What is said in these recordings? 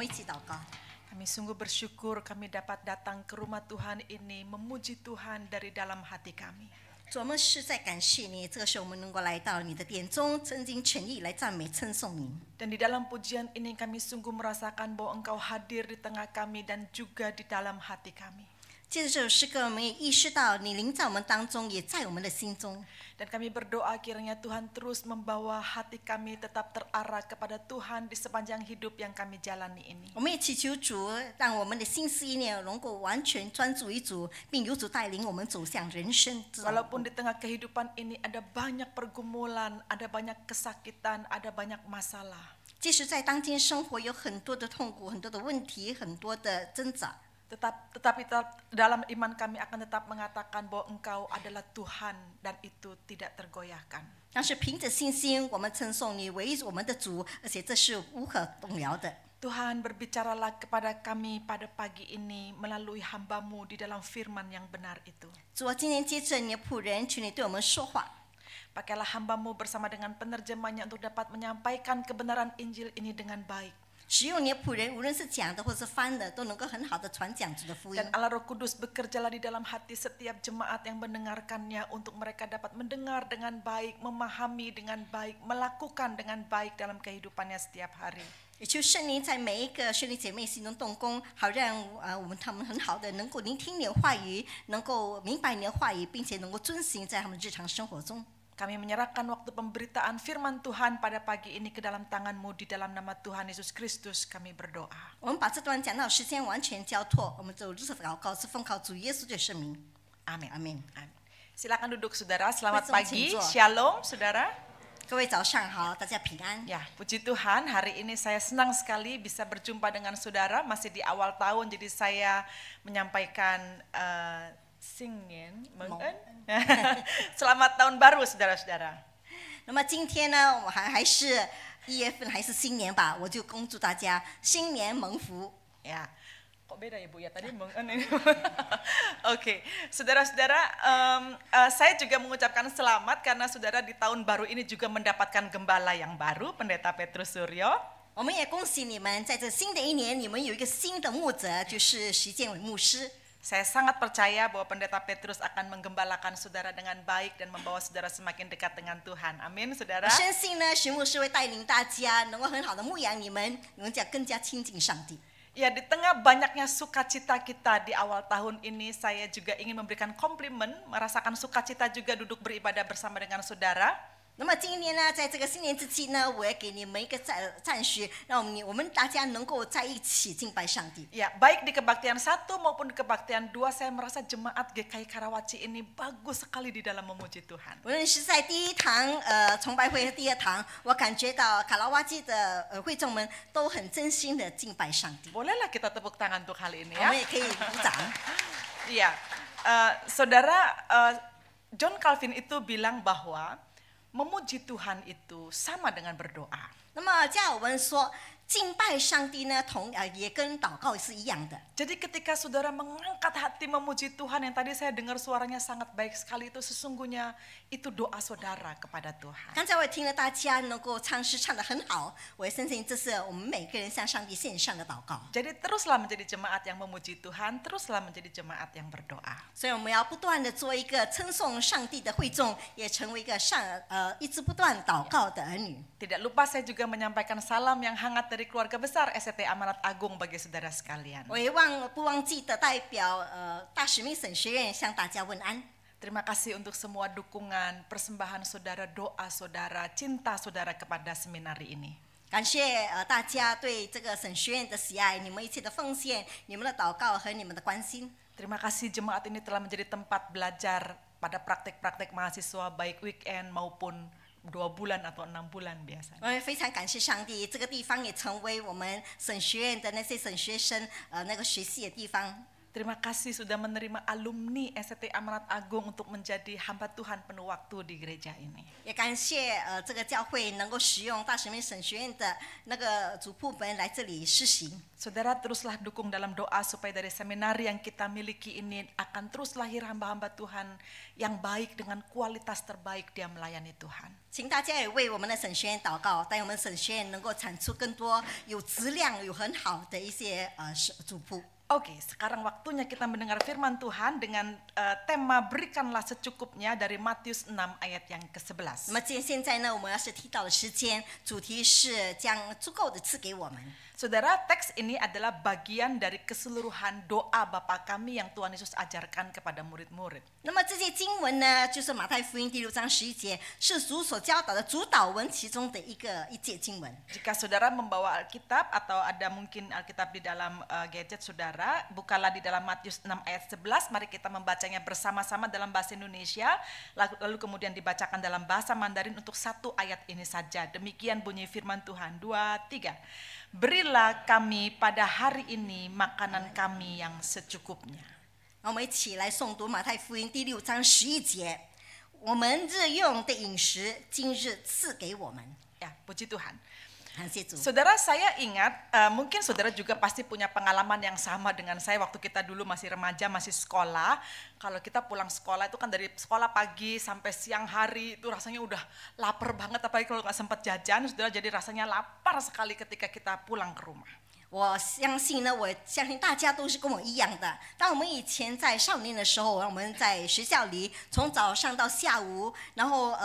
们一起祷告。 Kami sungguh bersyukur kami dapat datang ke rumah Tuhan ini memuji Tuhan dari dalam hati kami. 主，我们实在感谢你，这个时候我们能够来到你的殿中，真心全意来赞美称颂你。 Dan di dalam pujian ini kami sungguh merasakan bahwa Engkau hadir di tengah kami dan juga di dalam hati kami. 借着这首诗歌，我们也意识到你临在我们当中，也在我们的心中。 Dan kami berdoa kiranya Tuhan terus membawa hati kami tetap terarah kepada Tuhan di sepanjang hidup yang kami jalani ini. 我们也祈求主，让我们的心思意念能够完全专注于主，并由主带领我们走向人生之道。 Walaupun di tengah kehidupan ini ada banyak pergumulan, ada banyak kesakitan, ada banyak masalah. 即使在当今生活有很多的痛苦、很多的问题、很多的挣扎， Tetapi dalam iman kami akan tetap mengatakan bahwa Engkau adalah Tuhan dan itu tidak tergoyahkan. 但是凭着信心，我们称颂你为我们的主，而且这是无可动摇的。 Tuhan berbicaralah kepada kami pada pagi ini melalui hamba-Mu di dalam firman yang benar itu. 主啊，今天接着你的仆人，求你对我们说话。 Pakailah hamba-Mu bersama dengan penerjemahnya untuk dapat menyampaikan kebenaran Injil ini dengan baik. 使用你的仆人，无论是讲的或是翻的，都能够很好的传讲主的福音。 Dan Allah Roh Kudus bekerjalah di dalam hati setiap jemaat yang mendengarkannya untuk mereka dapat mendengar dengan baik, memahami dengan baik, melakukan dengan baik dalam kehidupannya setiap hari. 也求圣灵在每一个兄弟姐妹心中动工，好让他们很好的能够聆听你的话语，能够明白你的话语，并且能够遵行在他们日常生活中。 Kami menyerahkan waktu pemberitaan firman Tuhan pada pagi ini ke dalam tangan-Mu, di dalam nama Tuhan Yesus Kristus kami berdoa. 我们把这段讲道时间完全交托，我们走日的祷告是奉靠主耶稣的圣名。 Amin. 阿门。 Amin. Silakan duduk saudara, selamat Baik, pagi, Shalom. shalom saudara. 各位早上好，大家平安。 Ya, puji Tuhan, hari ini saya senang sekali bisa berjumpa dengan saudara, masih di awal tahun, jadi saya menyampaikan Singyen Mengen. Selamat tahun baru saudara-saudara. 那么今天呢，我还是1月份，还是新年吧，我就恭祝大家新年蒙福。 Ya, kok beda ya Bu ya, tadi Mengen ini. Oke, saudara-saudara, saya juga mengucapkan selamat karena saudara di tahun baru ini juga mendapatkan gembala yang baru, Pendeta Petrus Suryo. 我们也恭喜你们，在这新的一年，你们有一个新的牧者，就是徐建伟牧师。 Saya sangat percaya bahwa Pendeta Petrus akan menggembalakan saudara dengan baik dan membawa saudara semakin dekat dengan Tuhan. Amin, 我 saudara. 深信呢，徐牧师会带领大家，能够很好的牧养你们，你们将更加亲近上帝。 Ya, di tengah banyaknya sukacita kita di awal tahun ini, saya juga ingin memberikan komplimen, merasakan sukacita juga duduk beribadah bersama dengan saudara. 那么今年呢，在这个新年之期呢，我要给你们一个赞许，让我们大家能够在一起敬拜上帝。 Ya, baik di kebaktian 1 maupun di kebaktian 2, saya merasa jemaat GKI Karawaci ini bagus sekali di dalam memuji Tuhan. 无论是在第一堂崇拜会和第二堂，我感觉到卡拉瓦基的会众们都很真心的敬拜上帝。 Bolehlah kita tepuk tangan untuk hal ini 我 ya. 们也可以鼓掌。 Iya, saudara, John Calvin itu bilang bahwa memuji Tuhan itu sama dengan berdoa. 那么加尔文说，敬拜上帝呢，也跟祷告是一样的。 Jadi ketika saudara mengangkat hati memuji Tuhan, yang tadi saya dengar suaranya sangat baik sekali, itu sesungguhnya itu doa saudara kepada Tuhan. 刚才我也听了大家能够唱诗唱得很好，我也相信这是我们每个人向上帝献上的祷告。 Jadi teruslah menjadi jemaat yang memuji Tuhan, teruslah menjadi jemaat yang berdoa. 所以我们要不断的做一个称颂上帝的会众，也成为一个一直不断祷告的儿女。 Tidak lupa saya juga menyampaikan salam yang hangat dari keluarga besar SCT Amanat Agung bagi saudara sekalian. 我也不忘记的代表大使命神学院向大家问安。 Terima kasih untuk semua dukungan, persembahan saudara, doa saudara, cinta saudara kepada seminari ini. 感谢大家对这个神学院的喜爱，你们一切的奉献，你们的祷告和你们的关心。 Terima kasih jemaat ini telah menjadi tempat belajar pada praktek-praktek mahasiswa baik weekend maupun 2 bulan atau 6 bulan biasanya. 我也非常感谢上帝，这个地方也成为我们神学院的那些神学生那个学习的地方。Terima kasih sudah menerima alumni ST Amanat Agung untuk menjadi hamba Tuhan penuh waktu di gereja ini. 也感谢这个教会能够使用大使命神学院的那个主仆们来这里施行。 Saudara teruslah dukung dalam doa supaya dari seminari yang kita miliki ini akan terus lahir hamba-hamba Tuhan yang baik dengan kualitas terbaik dia melayani Tuhan. 请大家也为我们的神学院祷告，但我们神学院能够产出更多有质量、有很好的一些主仆。 Oke, sekarang waktunya kita mendengar firman Tuhan dengan tema berikanlah secukupnya dari Matius 6 ayat yang ke-11. 那么现在呢，我们要是提到的时间，主题是将足够的赐给我们。 Saudara, teks ini adalah bagian dari keseluruhan doa Bapa kami yang Tuhan Yesus ajarkan kepada murid-murid. 那么这些经文呢，就是马太福音第6章11节，是主所教导的主导文其中的一节经文。 Jika saudara membawa Alkitab atau ada mungkin Alkitab di dalam gadget saudara, bukalah di dalam Matius 6 ayat 11, mari kita membacanya bersama-sama dalam bahasa Indonesia, lalu kemudian dibacakan dalam bahasa Mandarin untuk satu ayat ini saja. Demikian bunyi firman Tuhan, 2, 3. Berilah kami pada hari ini makanan kami yang secukupnya. 我们一起来诵读马太福音第6章11节，我们日用的饮食，今日赐给我们。 Ya, puji Tuhan. 感谢主。 Saudara, saya ingat, mungkin saudara juga pasti punya pengalaman yang sama dengan saya waktu kita dulu masih remaja, masih sekolah. Kalau kita pulang sekolah itu kan dari sekolah pagi sampai siang hari itu rasanya udah lapar banget, apalagi kalau nggak sempat jajan, saudara jadi rasanya lapar sekali ketika kita pulang ke rumah. 我相信呢，我相信大家都是跟我一样的。当我们以前在少年的时候，我们在学校里从早上到下午，然后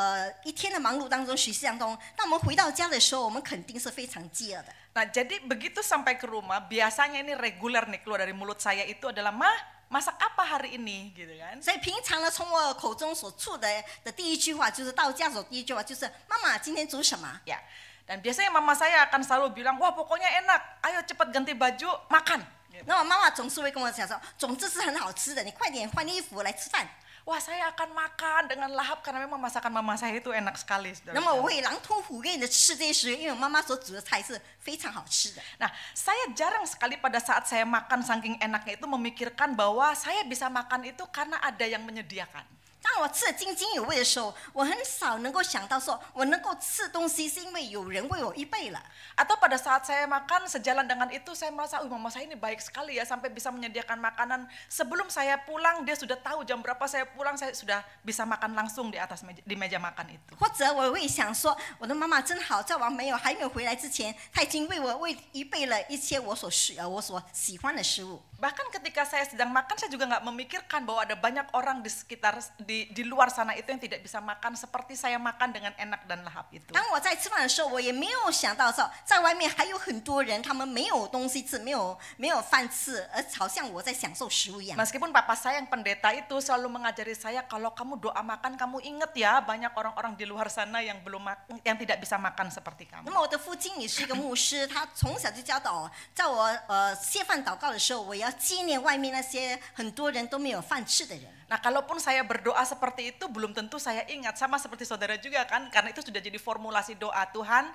一天的忙碌当中学习当中，当我们回到家的时候，我们肯定是非常饥饿的。 Nah, jadi begitu sampai ke rumah, biasanya ini reguler nih keluar dari mulut saya itu adalah, "Mah, masak apa hari ini?" gitu kan. 所以平常呢，从我口中所出的第一句话，就是到家所第一句话就是“妈妈，今天煮什么？” Ya. Dan biasanya mama saya akan selalu bilang, "Wah, pokoknya enak. Ayo cepat ganti baju, makan." Gitu. 那我妈妈总是会跟我讲说：“总之是很好吃的，你快点换衣服来吃饭。” Wah, saya akan makan dengan lahap karena memang masakan mama saya itu enak sekali. 那么我会狼吞虎咽的吃这些食物，因为我妈妈所煮的菜是非常好吃的。 Nah, saya jarang sekali pada saat saya makan saking enaknya itu memikirkan bahwa saya bisa makan itu karena ada yang menyediakan. 当我吃得津津有味的时候，我很少能够想到说我能够吃东西是因为有人为我预备了。 Atau pada saat saya makan sejalan dengan itu saya merasa, mama saya ini baik sekali ya sampai bisa menyediakan makanan sebelum saya pulang dia sudah tahu jam berapa saya pulang, saya sudah bisa makan langsung di atas di meja makan itu. 或者我会想说，我的妈妈真好，在我还没有回来之前，她已经为我预备了一些我所喜欢的食物。 Bahkan ketika saya sedang makan, saya juga nggak memikirkan bahwa ada banyak orang di sekitar di luar sana itu yang tidak bisa makan seperti saya makan dengan enak dan lahap itu. 当我在吃饭的时候，我也没有想到说，在外面还有很多人，他们没有东西吃，没有饭吃，而好像我在享受食物一样。 Meskipun papa saya yang pendeta itu selalu mengajari saya, kalau kamu doa makan, kamu ingat ya banyak orang-orang di luar sana yang yang tidak bisa makan seperti 那 kamu. 么我的父亲也是一个牧师，他从小就教导我，在我谢饭祷告的时候，我要纪念外面那些很多人都没有饭吃的人。 Nah, kalaupun saya berdoa seperti itu, belum tentu saya ingat. Sama seperti saudara juga kan, karena itu sudah jadi formulasi doa Tuhan,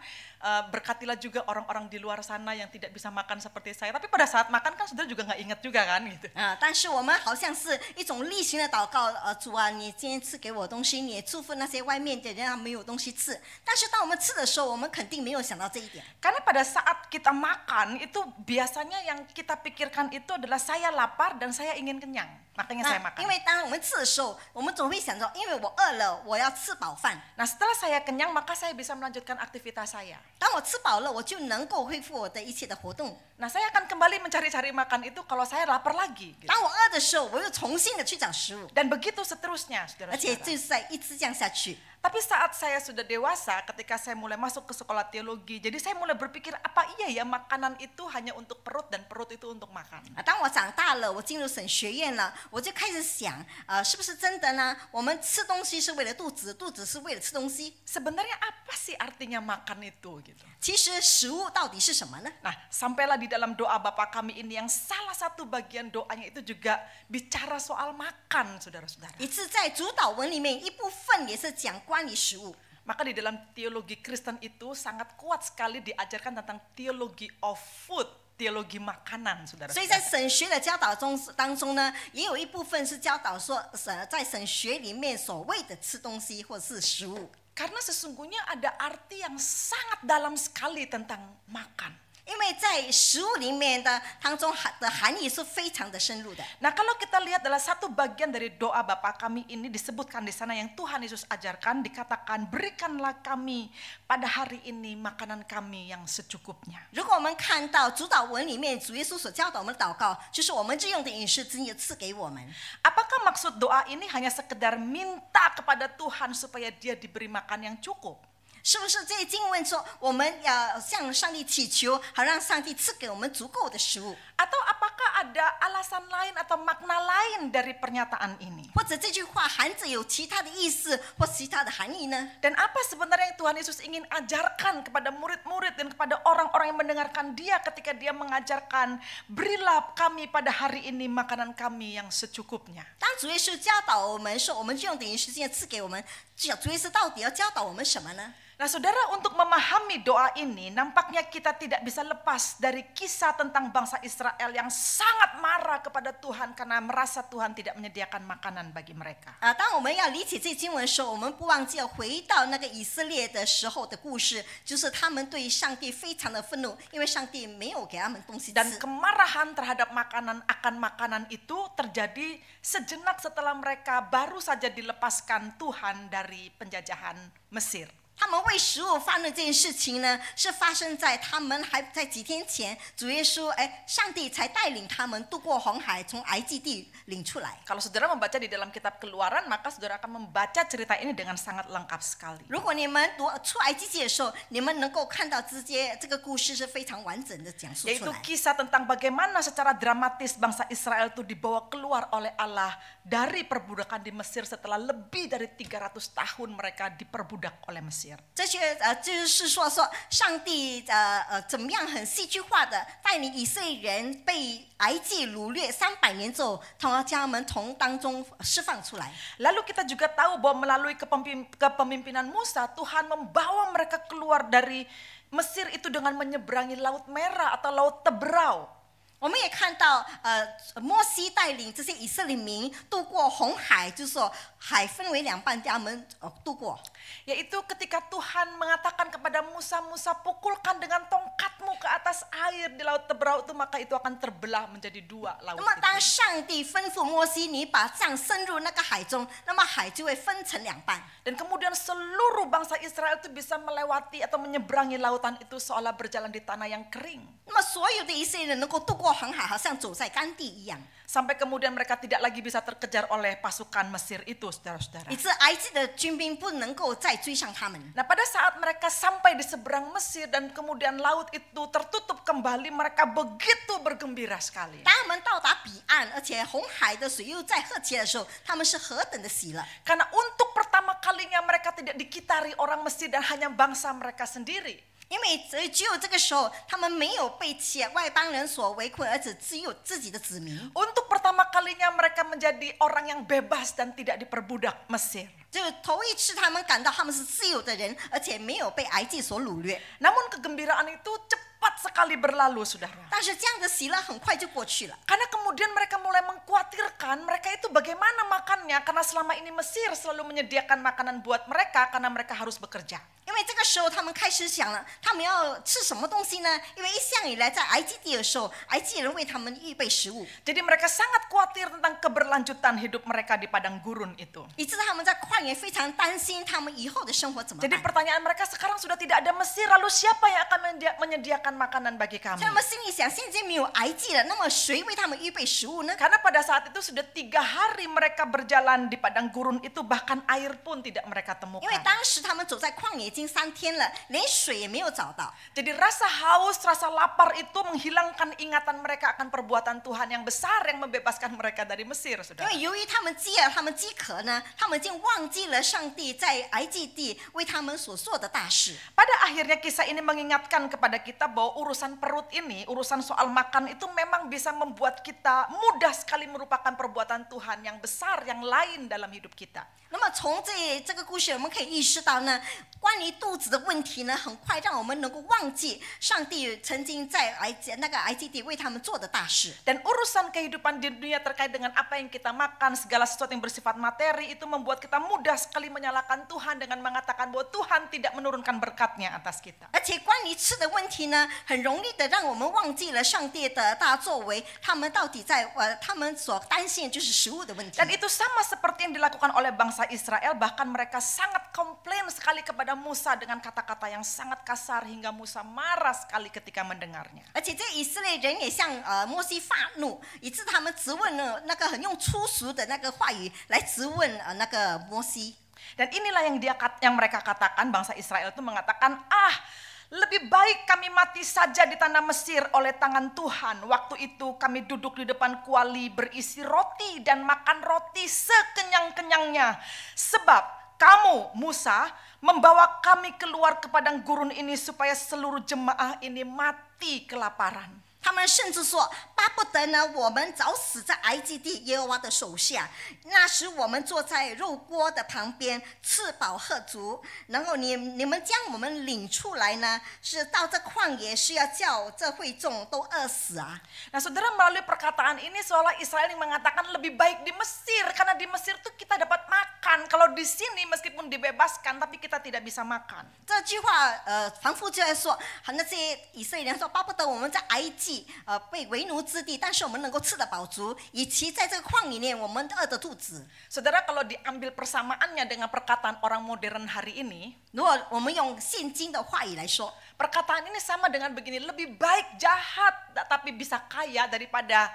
berkatilah juga orang-orang di luar sana yang tidak bisa makan seperti saya. Tapi pada saat makan kan saudara juga nggak ingat juga kan gitu. 但是我们好像是一种例行的祷告，主啊，你今天赐给我东西，你也祝福那些外面的人他没有东西吃。但是当我们吃的时候，我们肯定没有想到这一点。 Karena pada saat kita makan itu biasanya yang kita pikirkan itu adalah saya lapar dan saya ingin kenyang. Makanya saya 因 makan. 为当我们吃的时候，我们总会想着，因为我饿了，我要吃饱饭。 Nah, setelah saya kenyang maka saya bisa melanjutkan aktivitas saya. 当我吃饱了，我就能够恢复我的一切的活动。 Nah, saya akan kembali mencari-cari makan itu kalau saya lapar lagi. Gitu. 当我饿的时候，我又重新的去找食物， Dan begitu seterusnya, 而且 saudara-saudara. 就是在一直这样下去。 Tapi saat saya sudah dewasa, ketika saya mulai masuk ke sekolah teologi, jadi saya mulai berpikir, apa iya ya makanan itu hanya untuk perut dan perut itu untuk makan? 当我长大了，我进入神学院了，我就开始想，是不是真的呢？我们吃东西是为了肚子，肚子是为了吃东西。 Sebenarnya apa sih artinya makan itu? Gitu. 其实食物到底是什么呢？ Nah, sampailah di dalam doa Bapa kami ini yang salah satu bagian doanya itu juga bicara soal makan, saudara-saudara. 以致在主导文里面一部分也是讲关于食物。 Maka di dalam teologi Kristen itu sangat kuat sekali diajarkan tentang teologi of food. teologi makanan, 所以在 saudara-saudara. 神学的教导当中呢，也有一部分是教导说，在神学里面所谓的吃东西或是食物。 Karena sesungguhnya ada arti yang sangat dalam sekali tentang makan. 因为在食物里面的当中的含义是非常的深入的。 Nah, kalau kita lihat dalam satu bagian dari doa Bapa kami ini disebutkan di sana yang Tuhan Yesus ajarkan, dikatakan, berikanlah kami pada hari ini makanan kami yang secukupnya. 如果我们看到主祷文里面主耶稣所教导我们的祷告，就是我们日用的饮食今日赐给我们。 Apakah maksud doa ini hanya sekedar minta kepada Tuhan supaya dia diberi makan yang cukup? 是不是这些经文说，我们要向上帝祈求，好让上帝赐给我们足够的食物？ Atau apakah ada alasan lain atau makna lain dari pernyataan ini? 或者这句话含着有其他的意思或其他的含义呢？ Dan apa sebenarnya yang Tuhan Yesus ingin ajarkan kepada murid-murid dan kepada orang-orang yang mendengarkan dia ketika dia mengajarkan, berilah kami pada hari ini makanan kami yang secukupnya. 当主耶稣教导我们说，我们日用的饮食今日赐给我们，主耶稣到底要教导我们什么呢？ Nah, saudara, untuk memahami doa ini, nampaknya kita tidak bisa lepas dari kisah tentang bangsa Israel yang sangat marah kepada Tuhan karena merasa Tuhan tidak menyediakan makanan bagi mereka. 当我们要理解这经文的时候，我们不忘记要回到那个以色列的时候的故事，就是他们对上帝非常的愤怒，因为上帝没有给他们东西 Dan 吃。 kemarahan terhadap akan makanan itu terjadi sejenak setelah mereka baru saja dilepaskan Tuhan dari penjajahan Mesir. 他们为食物发怒这件事情呢，是发生在他们还在几天前，主耶稣上帝才带领他们渡过红海，从埃及地领出来。 Kalau saudara membaca di dalam kitab Keluaran, maka saudara akan membaca cerita ini dengan sangat lengkap sekali. 如果你们读出埃及记的时候，你们能够看到这个故事是非常完整的讲述出 Yaitu 来。 kisah tentang bagaimana secara dramatis bangsa Israel itu dibawa keluar oleh Allah dari perbudakan di Mesir setelah lebih dari 300 tahun mereka diperbudak oleh Mesir. 就是说上帝怎么样很戏剧化的带领以色列人被埃及掳掠300年之后，将他们从当中释放出来。 Lalu kita juga tahu bahwa melalui kepemimpinan Musa, Tuhan membawa mereka keluar dari Mesir itu dengan menyeberangi Laut Merah atau Laut Teberau. 我们也看到，摩西带领这些以色列民渡过红海，就是说海分为2半，他们渡过。 Yaitu ketika Tuhan mengatakan kepada Musa, Musa pukulkan dengan tongkatmu ke atas air di Laut Teberau itu, maka itu akan terbelah menjadi 2 laut 那么当 itu. 上帝吩咐摩西，你把杖伸入那个海中，那么海就会分成2半。 Dan kemudian seluruh bangsa Israel itu bisa melewati atau menyeberangi lautan itu seolah berjalan di tanah yang kering. 那么所有的以色列人能够渡过红海，好像走在干地一样。 Sampai kemudian mereka tidak lagi bisa terkejar oleh pasukan Mesir itu, saudara-saudara. 以致埃及的军兵不能够再追上他们。 Nah, pada saat mereka sampai di seberang Mesir dan kemudian laut itu tertutup kembali, mereka begitu bergembira sekali. 当他们到达彼岸，而且红海的水又再喝起来的时候，他们是何等的喜乐！ Karena untuk pertama kalinya mereka tidak dikitari orang Mesir dan hanya bangsa mereka sendiri. 因为只有这个时候，他们没有被外邦人所围困，而只有自己的子民。 Untuk pertama kalinya mereka menjadi orang yang bebas dan tidak diperbudak Mesir. 就头一次，他们感到他们是自由的人，而且没有被埃及所掳掠。 Namun kegembiraan itu cepat sekali berlalu, saudara. 但是这样的喜乐很快就过去了。 Karena kemudian mereka mulai mengkhawatirkan mereka itu bagaimana makannya, karena selama ini Mesir selalu menyediakan makanan buat mereka karena mereka harus bekerja. 因为这个时候，他们开始想了，他们要吃什么东西呢？因为一向以来在埃及地的时候，埃及人为他们预备食物， Jadi mereka sangat khawatir tentang keberlanjutan hidup mereka di padang gurun itu. 以致他们在旷野非常担心他们以后的生活怎么 Jadi 办。 pertanyaan mereka, sekarang sudah tidak ada Mesir, lalu siapa yang akan menyediakan makanan bagi kami? 所以他们心里想，现在没有埃及了，那么谁为他们预备食物呢？ Karena pada saat itu sudah 3 hari mereka berjalan di padang gurun itu, bahkan air pun tidak mereka 因为 temukan. 当时他们走在旷野已经3天了，连水也没有找到。 Jadi rasa haus, rasa lapar itu menghilangkan ingatan mereka akan perbuatan Tuhan yang besar yang membebaskan mereka dari Mesir, 因 saudara. 为由于他们饥饿，他们饥渴呢，他们已经忘记了上帝在埃及地为他们所做的大事。 Pada akhirnya kisah ini mengingatkan kepada kita bahwa urusan perut ini, urusan soal makan itu memang bisa membuat kita mudah sekali merupakan perbuatan Tuhan yang besar, yang lain dalam hidup kita. 那么从这个故事，我们可以意识到呢，关于肚子的问题呢，很快让我们能够忘记上帝曾经在埃及地为他们做的大事。 Dan urusan kehidupan di dunia terkait dengan apa yang kita makan, segala sesuatu yang bersifat materi itu membuat kita mudah sekali menyalahkan Tuhan dengan mengatakan bahwa Tuhan tidak menurunkan berkat-Nya atas kita. 而且关于吃的问题呢，很容易的让我们忘记了上帝的大作为，他们到底他们所担心的就是食物的问题。 Dan itu sama seperti yang dilakukan oleh bangsa Israel, bahkan mereka sangat komplain sekali kepada Musa dengan kata-kata yang sangat kasar hingga Musa marah sekali ketika mendengarnya. 而且这以色列人也向摩西发怒，以致他们质问了那个很用粗俗的那个话语来质问那个摩西。 Dan inilah yang mereka katakan, bangsa Israel itu mengatakan, lebih baik kami mati saja di tanah Mesir oleh tangan Tuhan. Waktu itu kami duduk di depan kuali berisi roti dan makan roti sekenyang-kenyangnya. Sebab kamu, Musa, membawa kami keluar ke padang gurun ini supaya seluruh jemaah ini mati kelaparan. 他们甚至说，巴不得呢，我们早死在埃及地耶和华的手下。那时我们坐在肉锅的旁边，吃饱喝足。然后你们将我们领出来呢，是到这旷野，是要叫这会众都饿死啊！ Nah, saudara, melalui perkataan ini seolah Israel yang mengatakan lebih baik di Mesir, karena di Mesir tuh kita dapat makan. Kalau di sini meskipun dibebaskan, tapi kita tidak bisa makan. 这句话仿佛就在说，那些以色列人说，巴不得我们在埃及被为奴之地，但是我们能够吃得饱足，以及在这个旷野里面我们饿得肚子。 Saudara, kalau diambil persamaannya dengan perkataan orang modern hari ini, 如果我们用现今的话语来说， perkataan ini sama dengan begini, lebih baik jahat tapi bisa kaya daripada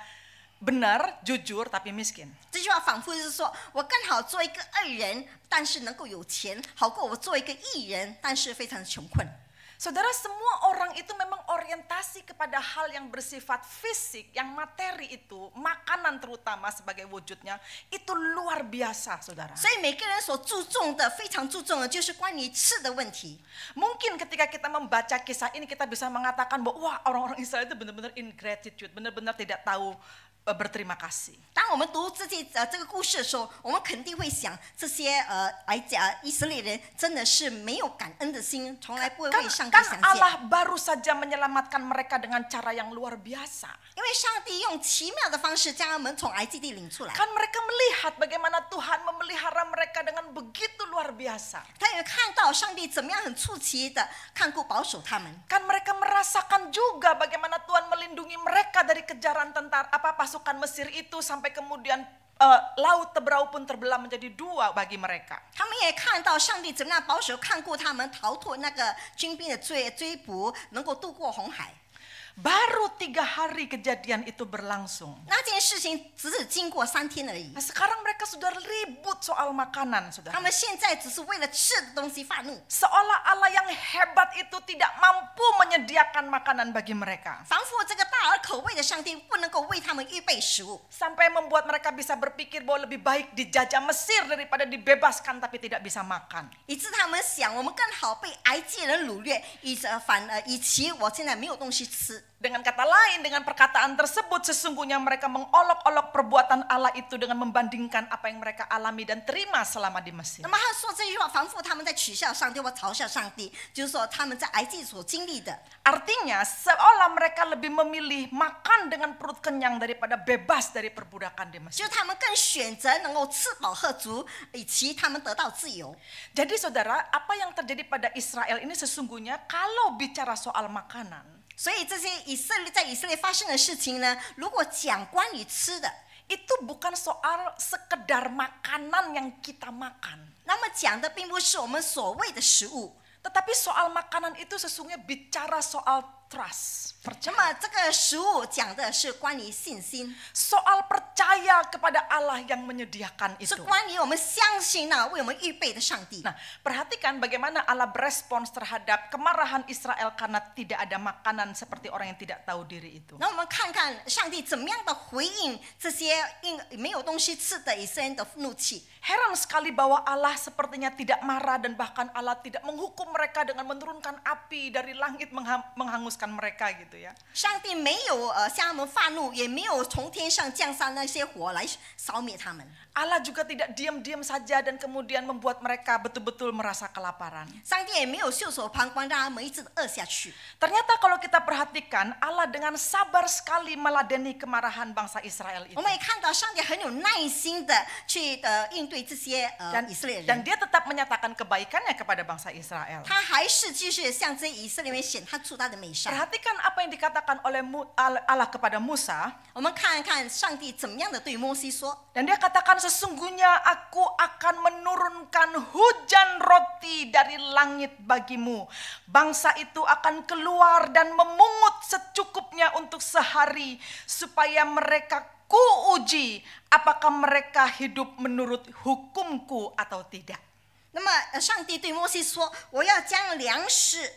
benar, jujur tapi miskin. 这句话仿佛是说，我更好做一个恶人，但是能够有钱，好过我做一个义人，但是非常穷困。 Saudara, semua orang itu memang orientasi kepada hal yang bersifat fisik, yang materi itu, makanan terutama sebagai wujudnya, itu luar biasa, saudara. 所以每个人所注重的，非常注重的就是关于吃的问题。 Mungkin ketika kita membaca kisah ini kita bisa mengatakan bahwa wah, orang-orang Israel itu benar-benar ingratitude, benar-benar tidak tahu berterima kasih. 当我们读这个故事的时候，我们肯定会想，这些以色列人真的是没有感恩的心，从来不会为上帝想 Kan Allah 见。 baru saja menyelamatkan mereka dengan cara yang luar biasa. 因为上帝用奇妙的方式将他们从埃及地领出来。 Kan mereka melihat bagaimana Tuhan memelihara mereka dengan begitu luar biasa. 他也看到上帝怎么样很出奇的看顾保守他们。 Kan mereka merasakan juga bagaimana Tuhan melindungi mereka dari kejaran pasukan Mesir itu sampai kemudian laut Teberau pun terbelah menjadi dua bagi mereka. 他们也看到上帝怎么样保守看顾他们，逃脱那个军兵的追捕，能够渡过红海。 Baru 3 hari kejadian itu berlangsung. 那件事情只经过3天而已 Nah,。sekarang mereka sudah ribut soal makanan, 他 saudara. 们现在只是为了吃的东西发怒， Seolah Allah yang hebat itu tidak mampu menyediakan makanan bagi mereka. 仿佛这个大而可畏的上帝不能够为他们预备食物， Sampai membuat mereka bisa berpikir bahwa lebih baik dijajah Mesir daripada dibebaskan tapi tidak bisa makan. 以致他们想，我们更好被埃及人掳掠，以其我现在没有东西吃。 Dengan kata lain, dengan perkataan tersebut sesungguhnya mereka mengolok-olok perbuatan Allah itu dengan membandingkan apa yang mereka alami dan terima selama di Mesir. 那么他说这句话，仿佛他们在取笑上帝或嘲笑上帝，就是说他们在埃及所经历的。 Artinya seolah mereka lebih memilih makan dengan perut kenyang daripada bebas dari perbudakan di 就 Mesir. 是他们更选择能够吃饱喝足，以及他们得到自由。 Jadi saudara, apa yang terjadi pada Israel ini sesungguhnya kalau bicara soal makanan, 所以这些在以色列发生的事情呢，如果讲关于吃的， itu bukan soal sekedar makanan yang kita makan. 那么讲的并不是我们所谓的食物， Tetapi soal makanan itu sesungguhnya bicara soal trust, 那 percaya. 么这个食物讲的是关于信心， Soal percaya kepada Allah yang menyediakan 是 itu. 关于我们相信那为我们预备的上帝。 Nah, perhatikan bagaimana Allah berespons terhadap kemarahan Israel karena tidak ada makanan seperti orang yang tidak tahu diri itu. 那我们看看上帝怎么样的回应这些没有东西吃的以色列人的怒气。 Heran sekali bahwa Allah sepertinya tidak marah dan bahkan Allah tidak menghukum mereka dengan menurunkan api dari langit menghanguskan menghanguskan mereka gitu ya. 上帝没有向他们发怒，也没有从天上降下那些火来烧灭他们。 Allah juga tidak diam-diam saja dan kemudian membuat mereka betul-betul merasa kelaparan. 上帝也没有袖手旁观，让他们一直饿下去。 Ternyata kalau kita perhatikan, Allah dengan sabar sekali meladeni kemarahan bangsa Israel itu. 我们也看到上帝很有耐心的去应对这些以色列 Dan 人， dia tetap menyatakan kebaikannya kepada bangsa Israel. 他还是继续向这些以色列人显出他的美善。 Perhatikan apa yang dikatakan oleh Allah kepada Musa. 我们看一看上帝怎么样的对摩西说。 Dan dia katakan sesungguhnya aku akan menurunkan hujan roti dari langit bagimu. Bangsa itu akan keluar dan memungut secukupnya untuk sehari supaya mereka kuuji apakah mereka hidup menurut hukumku atau tidak. 那么上帝对摩西说：“我要将粮食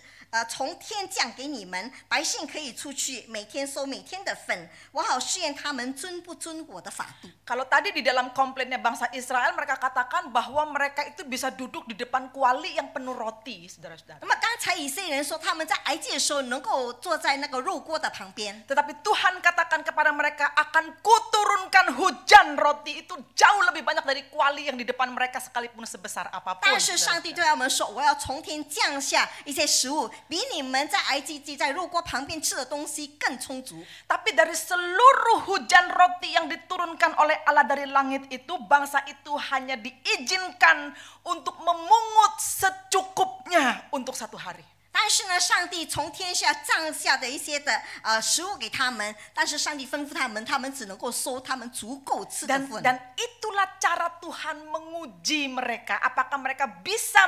从天降给你们，百姓可以出去，每天收每天的份，我好试验他们遵不遵我的法度。” Kalau tadi di dalam komplainnya bangsa Israel mereka katakan bahwa mereka itu bisa duduk di depan kuali yang penuh roti, saudara-saudara. 那么刚才以色列人说他们在埃及的时候能够坐在那个肉锅的旁边， Tetapi Tuhan katakan kepada mereka akan kuturunkan hujan roti itu jauh lebih banyak dari kuali yang di depan mereka sekalipun sebesar apapun. 但是上帝对他们说：“我要从天降下一些食物，比你们在埃及地在肉锅旁边吃的东西更充足。” Tapi dari seluruh hujan roti yang diturunkan oleh Allah dari langit itu, bangsa itu hanya diizinkan untuk memungut secukupnya untuk satu hari. 但是呢，上帝从天下降下的一些的食物给他们，但是上帝吩咐他们，他们只能够收他们足够吃的份。 Dan itulah cara Tuhan menguji mereka, apakah mereka bisa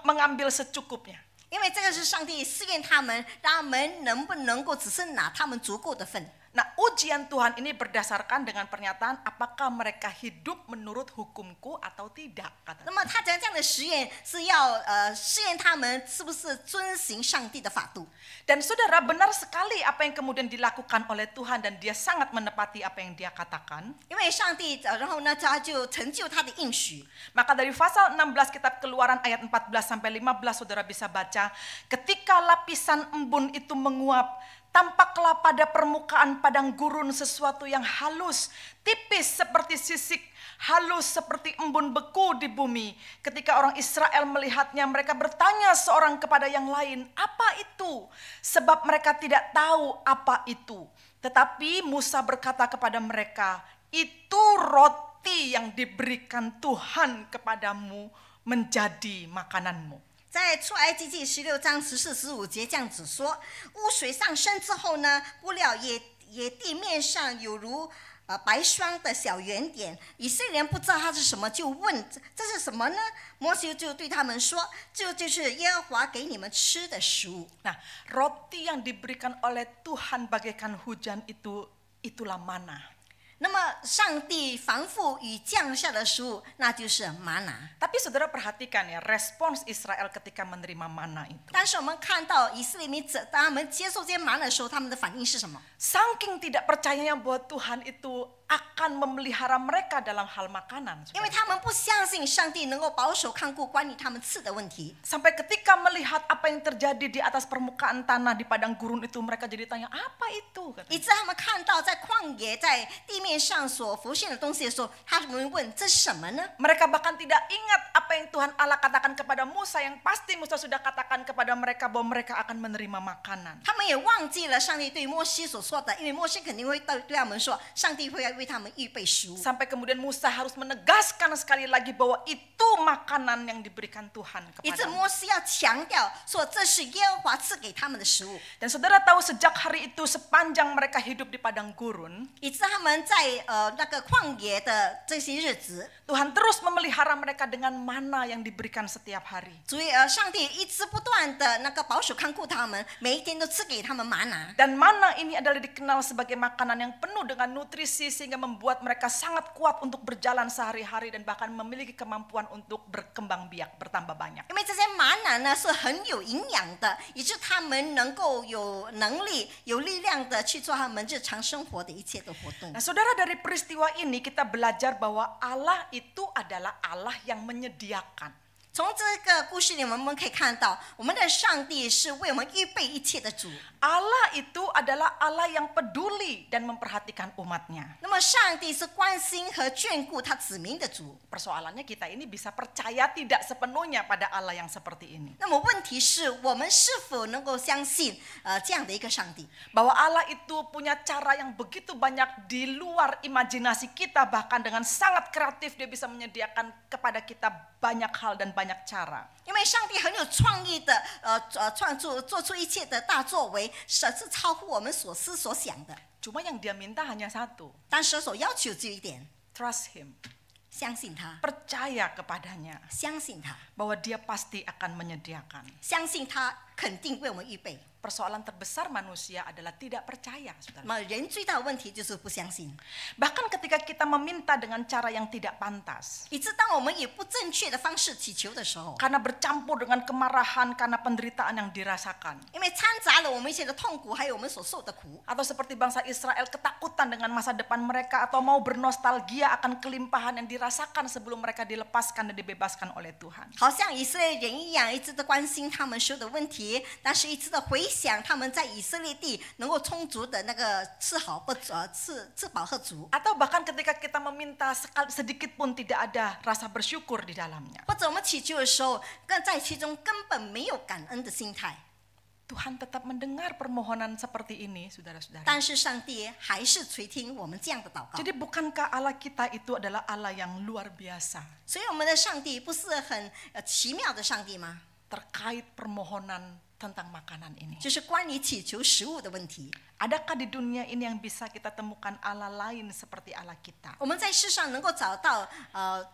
mengambil secukupnya. 因为这个是上帝试验他们，让他们能不能够只是拿他们足够的份。 Nah, ujian Tuhan ini berdasarkan dengan pernyataan apakah mereka hidup menurut hukumku atau tidak. 那么他这样的实验是要试验他们是不是遵行上帝的法度。 Dan saudara, benar sekali apa yang kemudian dilakukan oleh Tuhan dan dia sangat menepati apa yang dia katakan. 因为上帝，然后呢，他就成就他的应许。 Maka dari pasal 16 kitab Keluaran ayat 14 sampai 15 saudara bisa baca, ketika lapisan embun itu menguap, tampaklah pada permukaan padang gurun sesuatu yang halus, tipis seperti sisik, halus seperti embun beku di bumi. Ketika orang Israel melihatnya, mereka bertanya seorang kepada yang lain, apa itu? Sebab mereka tidak tahu apa itu. Tetapi Musa berkata kepada mereka, itu roti yang diberikan Tuhan kepadamu menjadi makananmu. 在出埃及记16章14、15节这样子说：污水上升之后呢，不料野地面上有如白霜的小圆点。以色列人不知道它是什么，就问这是什么呢？摩西就对他们说：这就是耶和华给你们吃的食物。 Nah, roti yang diberikan oleh Tuhan bagaikan hujan itu, itulah mana. 那么上帝防覆与降下的食物，那就是玛拿。 Tapi saudara perhatikan ya, respons Israel ketika menerima mana itu. 但是我们看到以色列民当他们接受这些玛拿的时候，他们的反应是什么？ Saking tidak percayanya bahwa Tuhan itu akan memelihara mereka dalam hal makanan. 因为他们不相信上帝能够保守看顾关于他们吃的问题。 Sampai ketika melihat apa yang terjadi di atas permukaan tanah di padang gurun itu, mereka jadi tanya, apa itu? 以致他们看到在旷野、在地面上所浮现的东西的时候，他们问这是什么呢？ Mereka bahkan tidak ingat apa yang Tuhan Allah katakan kepada Musa, yang pasti Musa sudah katakan kepada mereka bahwa mereka akan menerima makanan. 他们也忘记了上帝对摩西所说的，因为摩西肯定会对他们说，上帝会为他们预备食物。 Sampai kemudian Musa harus menegaskan sekali lagi bahwa itu makanan yang diberikan Tuhan 以致 kepada. 摩西要强调说，这是耶和华赐给他们的食物。 Dan saudara tahu sejak hari itu sepanjang mereka hidup di padang gurun, 以致他们在那个旷野的这些日子， Tuhan terus memelihara mereka dengan mana yang diberikan setiap hari. 所以上帝一直不断的那个保守看顾他们，每一天都赐给他们玛拿。 Dan mana ini adalah dikenal sebagai makanan yang penuh dengan nutrisi sehingga membuat mereka sangat kuat untuk berjalan sehari-hari dan bahkan memiliki kemampuan untuk berkembang biak, bertambah banyak. 因为这些玛拿呢是很有营养的，以致他们能够有能力、有力量的去做他们日常生活的一切的活动。 Nah, saudara, dari peristiwa ini kita belajar bahwa Allah itu adalah Allah yang menyediakan. 从这个故事里，我们可以看到，我们的上帝是为我们预备一切的主。 Allah itu adalah Allah yang peduli dan memperhatikan umatnya. 那么，上帝是关心和眷顾他子民的主。 Persoalannya kita ini bisa percaya tidak sepenuhnya pada Allah yang seperti ini. 那么，问题是我们是否能够相信这样的一个上帝？ Bahwa Allah itu punya cara yang begitu banyak di luar imajinasi kita, bahkan dengan sangat kreatif dia bisa menyediakan kepada kita banyak hal dan banyak cara. 因为上帝很有创意的，做出一切的大作为，是超乎我们所思所想的。 Cuma yang dia minta hanya satu, 但是所要求只有一点， trust him, 相信他， percaya kepadanya 相信他， bahwa dia pasti akan menyediakan. 相信他肯定为我们预备。 Persoalan terbesar manusia adalah tidak percaya, 那 saudara. 么人最大的问题就是不相信， Bahkan ketika kita meminta dengan cara yang tidak pantas, 以致当我们以不正确的方式祈求的时候， karena bercampur dengan kemarahan, karena penderitaan yang dirasakan, 因为掺杂了我们一些的痛苦，还有我们所受的苦， atau seperti bangsa Israel ketakutan dengan masa depan mereka, atau mau bernostalgia akan kelimpahan yang dirasakan sebelum mereka dilepaskan dan dibebaskan oleh Tuhan. 好像以色列人一样，一直的关心他们所有的问题，但是一直的回想他们在以色列地能够充足的那个吃饱喝足， Atau bahkan ketika kita meminta sedikit pun tidak ada rasa bersyukur di dalamnya. 或者我们祈求的时候，更在其中根本没有感恩的心态。 Tuhan tetap mendengar permohonan seperti ini, saudara-saudara. 但是上帝还是垂听我们这样的祷告。 Jadi bukankah Allah kita itu adalah Allah yang luar biasa 所以我们的上帝不是很奇妙的上帝吗？ terkait permohonan tentang makanan ini? 就是关于祈求食物的问题。 Adakah di dunia ini yang bisa kita temukan Allah lain seperti Allah kita? 我们在世上能够找到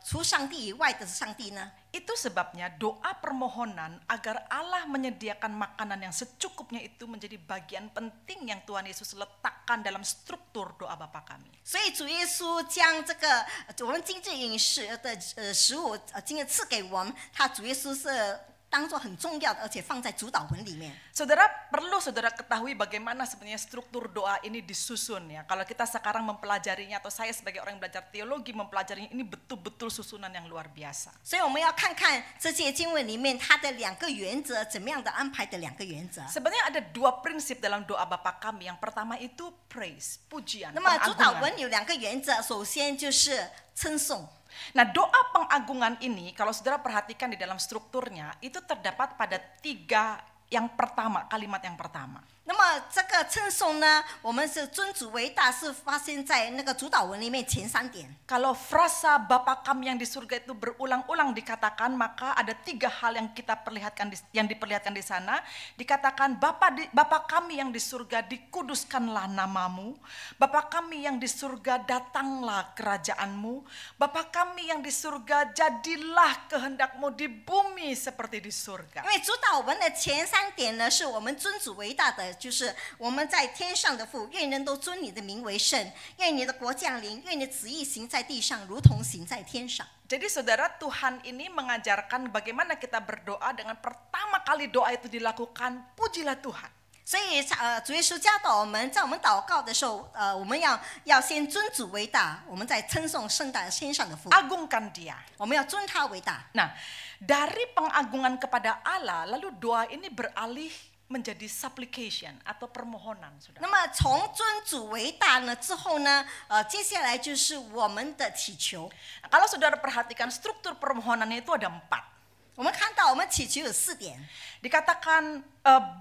除上帝以外的上帝呢？ Itu sebabnya doa permohonan agar Allah menyediakan makanan yang secukupnya itu menjadi bagian penting yang Tuhan Yesus letakkan dalam struktur doa Bapa kami. 所以主耶稣将这个我们精致饮食的食物今日赐给我们，他主耶稣是当作很重要的，而且放在主祷文里面。 Saudara perlu saudara ketahui bagaimana sebenarnya struktur doa ini disusun ya. Kalau kita sekarang mempelajarinya atau saya sebagai orang yang belajar teologi mempelajarinya, ini betul-betul susunan yang luar biasa. 所以我们要看看这些经文里面它的两个原则，怎么样的安排的两个原则。 Sebenarnya ada dua prinsip dalam doa Bapa kami. Yang pertama itu praise, pujian, 那么主祷 pengagungan. 文有两个原则，首先就是称颂。 Nah, doa pengagungan ini kalau saudara perhatikan di dalam strukturnya itu terdapat pada tiga yang pertama, kalimat yang pertama. 那么这个称颂呢，我们是尊主为大，是发生在那个主祷文里面前3点。 Kalau frasa Bapa kami yang di surga itu berulang-ulang dikatakan, maka ada tiga hal yang kita perlihatkan yang diperlihatkan di sana. Dikatakan Bapa kami yang di surga, dikuduskanlah namamu. Bapa kami yang di surga, datanglah kerajaanmu. Bapa kami yang di surga, jadilah kehendakmu di bumi seperti di surga. 因为主祷文的前3点呢，是我们尊主为大的，就是我们在天上的父，愿人都尊你的名为圣，愿你的国降临，愿你的旨意行在地上，如同行在天上。 Jadi saudara, Tuhan ini mengajarkan bagaimana kita berdoa dengan pertama kali doa itu dilakukan, pujilah Tuhan. 所以主耶稣教导我们，在我们祷告的时候，我们要先尊主为大，我们再称颂圣诞天上的父， Agungkan dia. 我们要尊他为大。 Nah, dari pengagungan kepada Allah, lalu doa ini beralih menjadi supplication atau permohonan, 那 saudara. 么从尊主为大呢之后呢，接下来就是我们的祈求。 Nah, kalau saudara perhatikan struktur permohonannya itu ada 4. 我们看到我们祈求有4点。 Dikatakan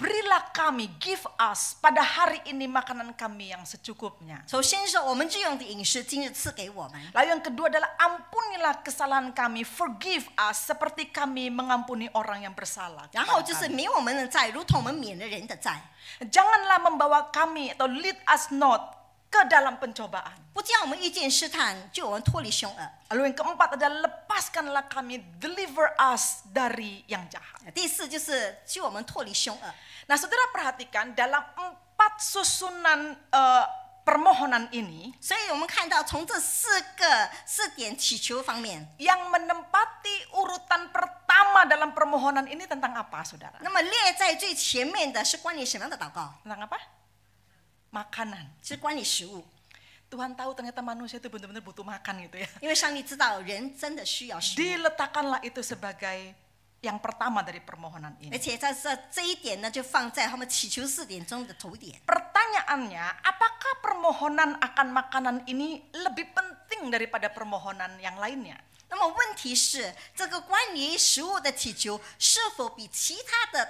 berilah kami, give us pada hari ini makanan kami yang secukupnya. 首先是我们日用的饮食，今日赐给我们。 Lalu yang kedua adalah ampunilah kesalahan kami, forgive us seperti kami mengampuni orang yang bersalah. 然后 kepada 就是 kami. 免我们的债，如同我们免了人的债。 Janganlah membawa kami atau lead us not ke dalam pencobaan. 不叫我们遇见试探，救我们脱离凶恶。 Lalu yang keempat adalah lepaskanlah kami, deliver us dari yang jahat. 第4就是救我们脱离凶恶。 Nah, saudara perhatikan dalam 4 susunan permohonan ini 所以我们看到从这4点祈求方面， yang menempati urutan pertama dalam permohonan ini tentang apa, saudara? 那么列在最前面的是关于什么样的祷告？ Tentang apa? Makanan. 是关于食物， Tuhan tahu ternyata manusia itu benar-benar butuh makan gitu ya. 因为上帝知道人真的需要食物， Diletakkanlah itu sebagai yang pertama dari permohonan 而 ini. 且在这一点呢，就放在他们祈求4点中的头点。 Pertanyaannya, apakah permohonan akan makanan ini lebih penting daripada permohonan yang lainnya? 那么问题是，这个关于食物的祈求是否比其他的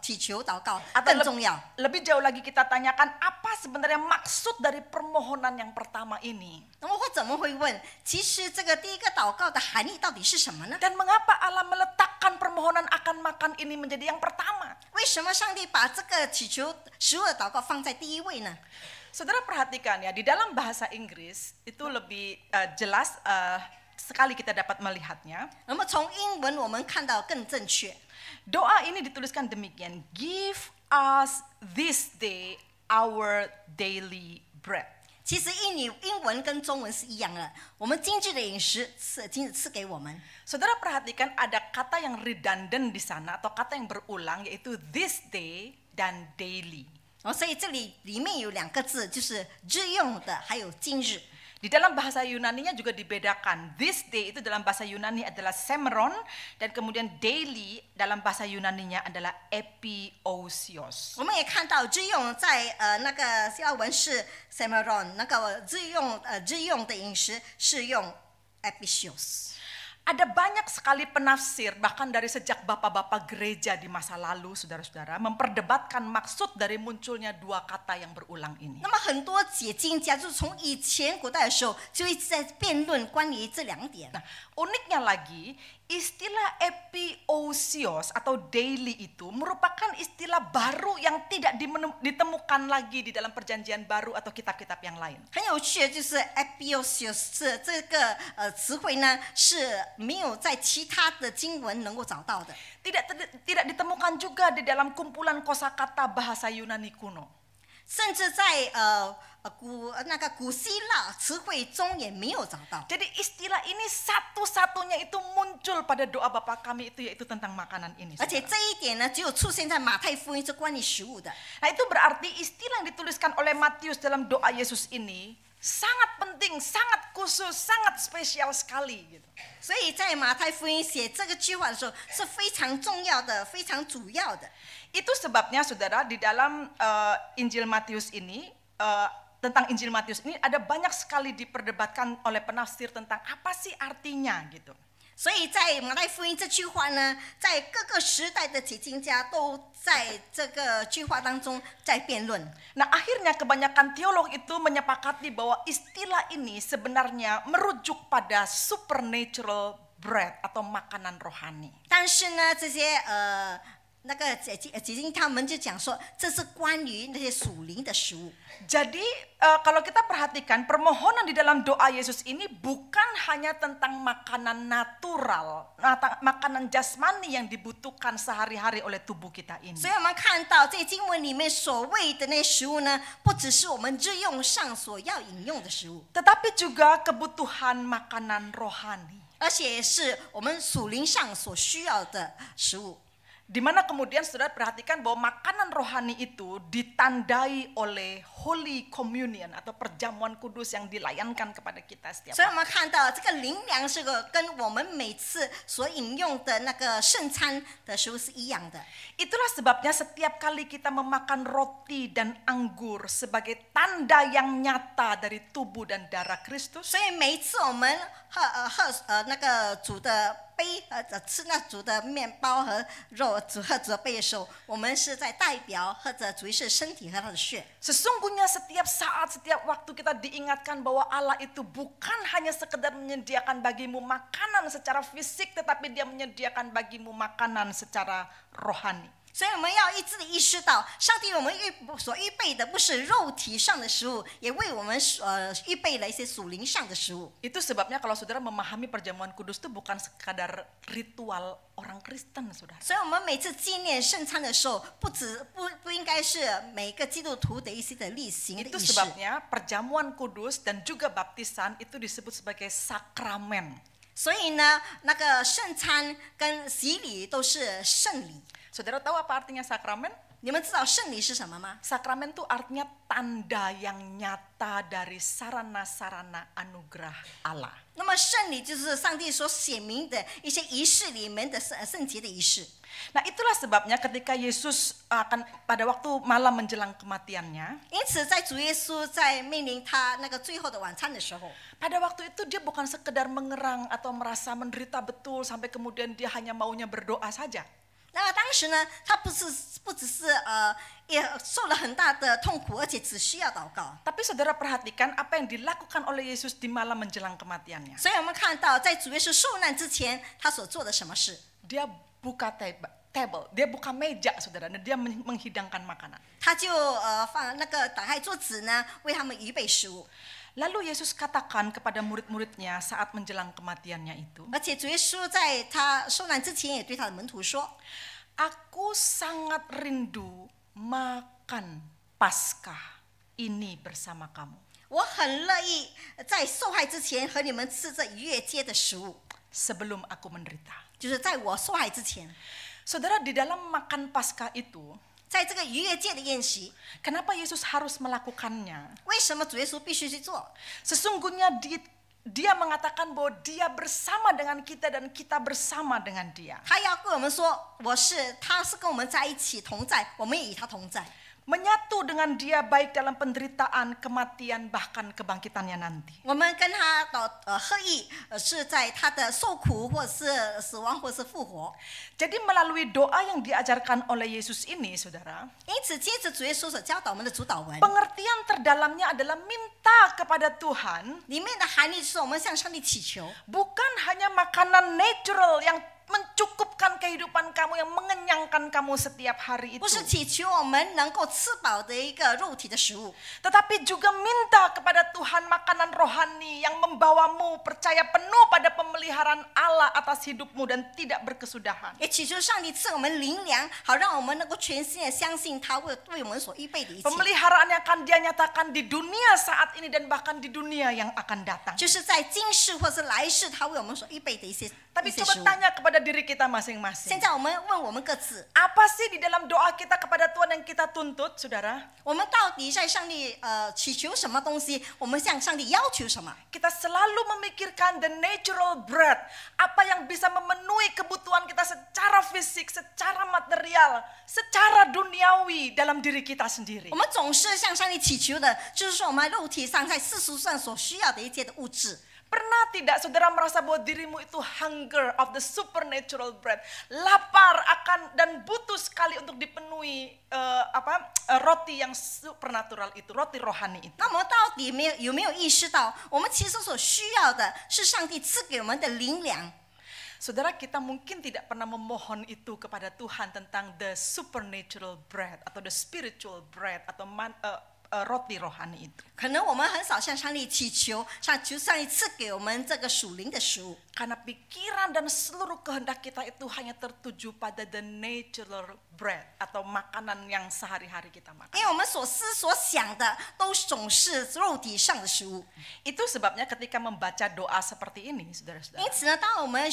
祈求祷告 Atau 更重要？ lebih jauh lagi kita tanyakan apa sebenarnya maksud dari permohonan yang pertama ini? 那么我怎么会问？其实这个第一个祷告的含义到底是什么呢？ Dan mengapa Allah meletakkan permohonan akan makan ini menjadi yang pertama? 为什么上帝把这个祈求食物的祷告放在第一位呢？ Saudara perhatikan ya, di dalam bahasa Inggris itu lebih jelas sekali kita dapat melihatnya. 那么从英文我们看到更正确。 Doa ini dituliskan demikian, Give us this day our daily bread. 其实英文跟中文是一样的，我们今日的饮食赐给我们。 Saudara perhatikan ada kata yang redundant di sana atau kata yang berulang yaitu this day dan daily. 所以这里面有2个字，就是日用的，还有今日。 Di dalam bahasa Yunaninya juga dibedakan. This day itu dalam bahasa Yunani adalah semeron dan kemudian daily dalam bahasa Yunaninya adalah epiousios. 我们也看到日用在那个希腊文是 semeron， 那个日用的饮食是用 episios。 Ada banyak sekali penafsir bahkan dari sejak bapak-bapak gereja di masa lalu saudara-saudara memperdebatkan maksud dari munculnya 2 kata yang berulang ini. 那么很多解经家就是从以前古代的时候就一直在辩论关于这2点。 Nah, uniknya lagi, istilah epiousios atau daily itu merupakan istilah baru yang tidak ditemukan lagi di dalam perjanjian baru atau kitab-kitab yang lain. 很有趣的就是 episios 这个词汇呢是没有在其他的经文能够找到的。 Tidak ditemukan juga di dalam kumpulan kosakata bahasa Yunani kuno. 甚至在古希腊词汇中也没有找到。 Jadi istilah ini satu-satunya itu muncul pada doa Bapa kami itu yaitu tentang makanan ini. 而且这一点呢，只有出现在马太福音是关于食物的。 Nah itu berarti istilah yang dituliskan oleh Matius dalam doa Yesus ini sangat penting, sangat khusus, sangat spesial sekali gitu. 所以在马太福音写这个句话的时候是非常重要的、非常主要的。 Itu sebabnya saudara di dalam Injil Matius ini tentang Injil Matius ini ada banyak sekali diperdebatkan oleh penafsir tentang apa sih artinya gitu. 所以在马太福音这句话呢，在各个时代的解经家都在这个句话当中在辩论。 Nah akhirnya kebanyakan teolog itu menyepakati bahwa istilah ini sebenarnya merujuk pada supernatural bread atau makanan rohani. 但是呢，这些那个解经他们就讲说，这是关于那些属灵的食物。 Jadi kalau kita perhatikan permohonan di dalam doa Yesus ini bukan hanya tentang makanan natural, makanan jasmani yang dibutuhkan sehari-hari oleh tubuh kita ini. 所以我们看到在经文里面所谓的那食物呢，不只是我们日用上所要饮用的食物， Tetapi juga kebutuhan makanan rohani. 而且是我们属灵上所需要的食物。 Di mana kemudian saudara perhatikan bahwa makanan rohani itu ditandai oleh Holy Communion atau perjamuan kudus yang dilayankan kepada kita setiap 所以 hari. 我们看到这个灵粮是个跟我们每次所饮用的那个圣餐的食物是一样的。 Itulah sebabnya setiap kali kita memakan roti dan anggur sebagai tanda yang nyata dari tubuh dan darah Kristus, 所以每一次我们喝那个煮的杯吃那煮的面包和肉喝煮的杯的时候，我们是在代表喝着主耶稣的身体和他的血。 sesungguhnya setiap saat, setiap waktu kita diingatkan bahwa Allah itu bukan hanya sekedar menyediakan bagimu makanan secara fisik, tetapi Dia menyediakan bagimu makanan secara rohani. 所以我们要一直的意识到，上帝为我们所预备的不是肉体上的食物，也为我们预备了一些属灵上的食物。 Itu sebabnya kalau saudara memahami perjamuan kudus itu bukan sekadar ritual orang Kristen, saudara. 所以我们每次纪念圣餐的时候，不应该是每个基督徒的一些的例行的 Itu 仪式。 sebabnya perjamuan kudus dan juga baptisan itu disebut sebagai sakramen. 所以呢，那个圣餐跟洗礼都是圣礼。 Saudara tahu apa artinya sakramen? 你们知道圣礼是什么吗？ Sakramen itu artinya tanda yang nyata dari sarana-sarana anugerah Allah. 那么圣礼就是上帝所显明的一些仪式里面的圣洁的仪式。 Nah, itulah sebabnya ketika Yesus akan pada waktu malam menjelang kematiannya, 因此，在主耶稣在面临他那个最后的晚餐的时候， pada waktu itu dia bukan sekedar mengerang atau merasa menderita betul sampai kemudian dia hanya maunya berdoa saja. 那么当时呢，他不只是也受了很大的痛苦，而且只需要祷告。 Tapi saudara perhatikan apa yang dilakukan oleh Yesus di malam menjelang kematiannya. 所以我们看到，在主耶稣受难之前，他所做的什么事？ Dia buka table, dia buka meja, saudara, dan dia menghidangkan makanan. 他就放那个打开桌子呢，为他们预备食物。 Lalu Yesus katakan kepada murid-muridnya saat menjelang kematiannya itu, 而且主耶稣在他受难之前，也对他的门徒说 Aku sangat rindu makan Paskah ini bersama kamu.：“ 我很乐意在受害之前和你们吃这逾越节的食物， sebelum aku menderita. 就是在我受害之前。” Saudara, di dalam makan Paskah itu, 在这个逾越节的宴席， kenapa Yesus harus melakukannya? 为什么主耶稣必须去做？ Sesungguhnya dia mengatakan bahwa dia bersama dengan kita dan kita bersama dengan dia. 他要跟我们说，他是跟我们在一起同在，我们也与他同在。 Menyatu dengan dia baik dalam penderitaan, kematian, bahkan kebangkitannya nanti. 我们跟他的合意，是在他的受苦，或是死亡，或是复活。 Jadi melalui doa yang diajarkan oleh Yesus ini, saudara, 因此，接着主耶稣所教导我们的主导文， pengertian terdalamnya adalah minta kepada Tuhan, 里面的含义是我们向上帝祈求， bukan hanya makanan natural yang mencukupkan kehidupan kamu, yang mengenyangkan kamu setiap hari 不 itu. 是祈求我们能够吃饱的一个肉体的食物， Tetapi juga minta kepada Tuhan makanan rohani yang membawamu percaya penuh pada pemeliharaan Allah atas hidupmu dan tidak berkesudahan. 也祈求上帝赐我们灵粮，好让我们能够全心的相信他为我们所预备的一切。 Pemeliharaan yang akan dia nyatakan di dunia saat ini dan bahkan di dunia yang akan datang. 就是在今世或是来世，他为我们所预备的一些 Tapi 食 coba 物。 tanya kepada diri kita masing-masing. 现在我们问我们各自， Apa sih di dalam doa kita kepada Tuhan yang kita tuntut, saudara? 我们到底在上帝祈求什么东西？我们向上帝要求什么？ Kita selalu memikirkan the natural bread. Apa yang bisa memenuhi kebutuhan kita secara fisik, secara material, secara duniawi dalam diri kita sendiri. 我们总是向上帝祈求的，就是说我们肉体上在世俗上所需要的一切的物质。 Pernah tidak saudara merasa bahwa dirimu itu hunger of the supernatural bread, lapar akan dan butuh sekali untuk dipenuhi roti yang supernatural itu, roti rohani itu. 那我们到底有没有意识到，我们其实所需要的是上帝赐给我们的灵粮？ Saudara, kita mungkin tidak pernah memohon itu kepada Tuhan tentang the supernatural bread atau the spiritual bread atau roti rohani itu. 可能我们很少向上帝祈求，求上帝赐给我们这个属灵的食物。 Karena pikiran dan seluruh kehendak kita itu hanya tertuju pada the natural bread atau makanan yang sehari-hari kita makan. 因为我们所思所想的都总是肉体上的食物。 Itu sebabnya ketika membaca doa seperti ini, saudara-saudara, 因此呢，当我们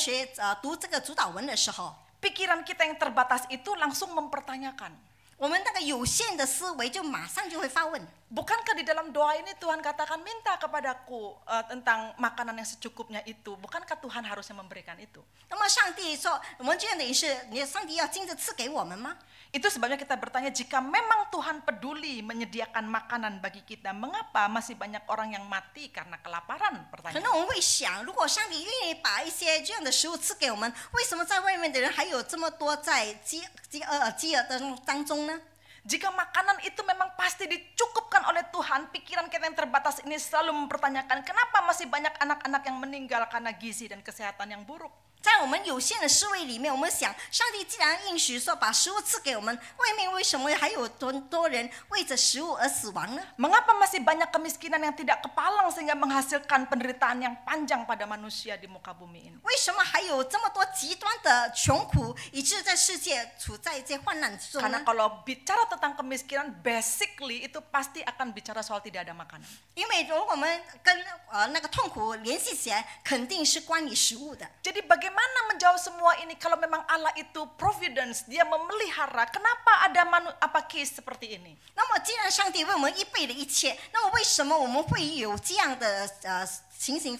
读这个主导文的时候， pikiran kita yang terbatas itu langsung mempertanyakan, 我们那个有限的思维就马上就会发问： bukankah di dalam doa ini Tuhan katakan minta kepadaku tentang makanan yang secukupnya itu? Bukankah Tuhan harusnya memberikan itu? 那么上帝说，我们这样等于是，上帝要亲自赐给我们吗？ Itu sebabnya kita bertanya, jika memang Tuhan peduli menyediakan makanan bagi kita, mengapa masih banyak orang yang mati karena kelaparan? 可能 Pertanyaan. 我们会想，如果上帝愿意把一些这样的食物赐给我们，为什么在外面的人还有这么多在饥饿当中呢？ Jika makanan itu memang pasti dicukupkan oleh Tuhan, pikiran kita yang terbatas ini selalu mempertanyakan, kenapa masih banyak anak-anak yang meninggal karena gizi dan kesehatan yang buruk? 在我们有限的思维里面，我们想，上帝既然应许说把食物赐给我们，外面为什么还有多人为着食物而死亡呢？ Mengapa masih banyak kemiskinan yang tidak kepalang sehingga menghasilkan penderitaan yang panjang pada manusia di muka bumi ini? 为什么还有这么多极端的穷苦，以致在世界处在这患难之中 Karena 呢？ kalau bicara tentang kemiskinan, basically itu pasti akan bicara soal tidak ada makanan. 因为如果我们跟那个痛苦联系起来，肯定是关于食物的。 Jadi bagaimana bagaimana menjawab semua ini kalau memang Allah itu providence, dia memelihara, kenapa ada case seperti ini? 那么既然上帝为我们预备了一切，那么为什么我们会有这样的情形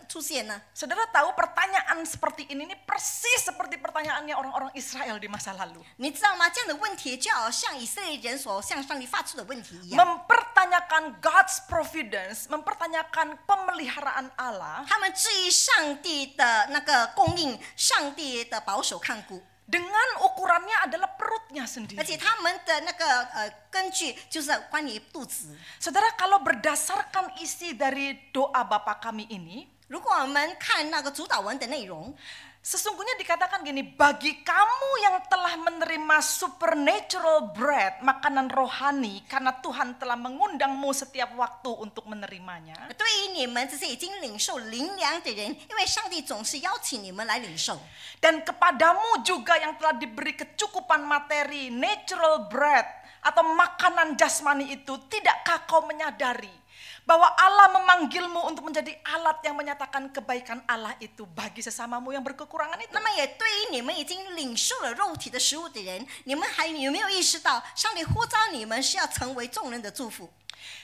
出现呢？ Saudara tahu pertanyaan seperti ini persis seperti pertanyaannya orang-orang Israel di masa lalu. 你知道吗？这样的问题就好像以色列人所向上帝发出的问题一样。 Mempertanyakan God's providence, mempertanyakan pemeliharaan Allah. 他们质疑上帝的那个供应，上帝的保守看顾。 Dengan ukurannya adalah perutnya 而 sendiri. 且他们的那个根据就是关于肚子。 Saudara, kalau berdasarkan isi dari doa Bapa kami ini, 如果我们看那个主导文的内容， sesungguhnya dikatakan gini, bagi kamu yang telah menerima supernatural bread, makanan rohani, karena Tuhan telah mengundangmu setiap waktu untuk menerimanya. 对于你们这些已经领受灵粮的人，因为上帝总是邀请你们来领受。 Dan kepadamu juga yang telah diberi kecukupan materi, natural bread, atau makanan jasmani itu, tidakkah kau menyadari bahwa Allah memanggilmu untuk menjadi alat yang menyatakan kebaikan Allah itu bagi sesamamu yang berkekurangan itu? 那么也对于你们已经领受了肉体的食物的人，你们还有没有意识到，上帝呼召你们是要成为众人的祝福？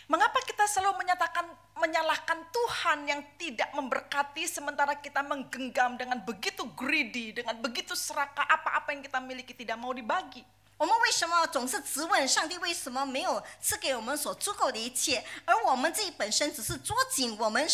Mengapa kita selalu menyalahkan Tuhan yang tidak memberkati sementara kita menggenggam dengan begitu greedy, dengan begitu serakah apa-apa yang kita miliki tidak mau dibagi? 我们为什么总是质问上帝为什么没有赐给我们所足够的一切，而我们自己本身只是捉紧我们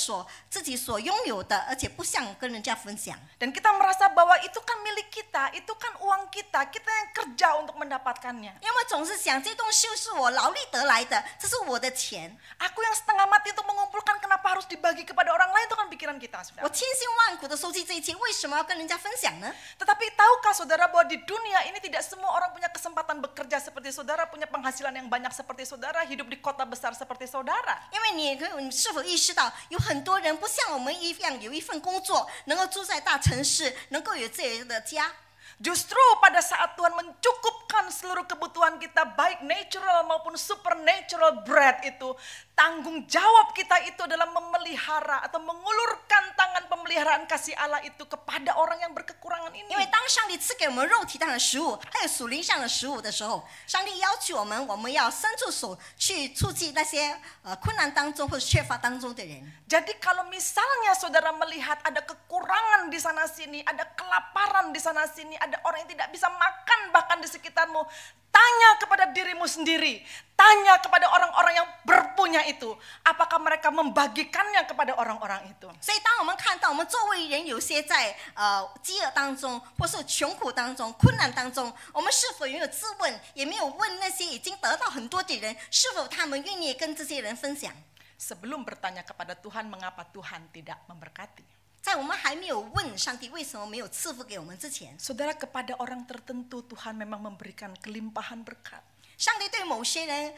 自己所拥有的，而且不想跟人家分享。 Dan kita merasa bahwa itu kan milik kita, itu kan uang kita, kita yang kerja untuk mendapatkannya. 因为总是想这东西是我劳力得来的，这是我的钱， Aku yang setengah mati untuk mengumpulkan, kenapa harus dibagi kepada orang lain? Itu kan pikiran kita, 我 saudara. 千辛万苦的收集这一切，为什么要跟人家分享呢？ Tetapi tahukah saudara bahwa di dunia ini tidak semua orang punya kesempatan bekerja seperti saudara, punya penghasilan yang banyak seperti saudara, hidup di kota besar seperti saudara. 因为你是否意识到，有很多人不像我们一样有一份工作，能够住在大城市，能够有自己的家。 Justru pada saat Tuhan mencukupkan seluruh kebutuhan kita, baik natural maupun supernatural bread itu, tanggung jawab kita itu adalah memelihara atau mengulurkan tangan pemeliharaan kasih Allah itu kepada orang yang berkekurangan ini. 因为当上帝赐给我们肉体上的食物，还有属灵上的食物的时候，上帝要求我们要伸出手去触及那些困难当中或者缺乏当中的人。 Jadi kalau misalnya saudara melihat ada kekurangan di sana sini, ada kelaparan di sana sini, ada orang yang tidak bisa makan bahkan di sekitarmu, tanya kepada dirimu sendiri, tanya kepada orang-orang yang berpunya itu, apakah mereka membagikannya kepada orang-orang itu? 所以，当我们看到我们周围人有些在饥饿当中，或是穷苦当中、困难当中，我们是否也有自问，也没有问那些已经得到很多的人，是否他们愿意跟这些人分享？ Sebelum bertanya kepada Tuhan mengapa Tuhan tidak memberkati. 在我们还没有问上帝为什么没有赐福给我们之前， Saudara, kepada orang tertentu Tuhan memang memberikan kelimpahan berkat. 上帝对某些人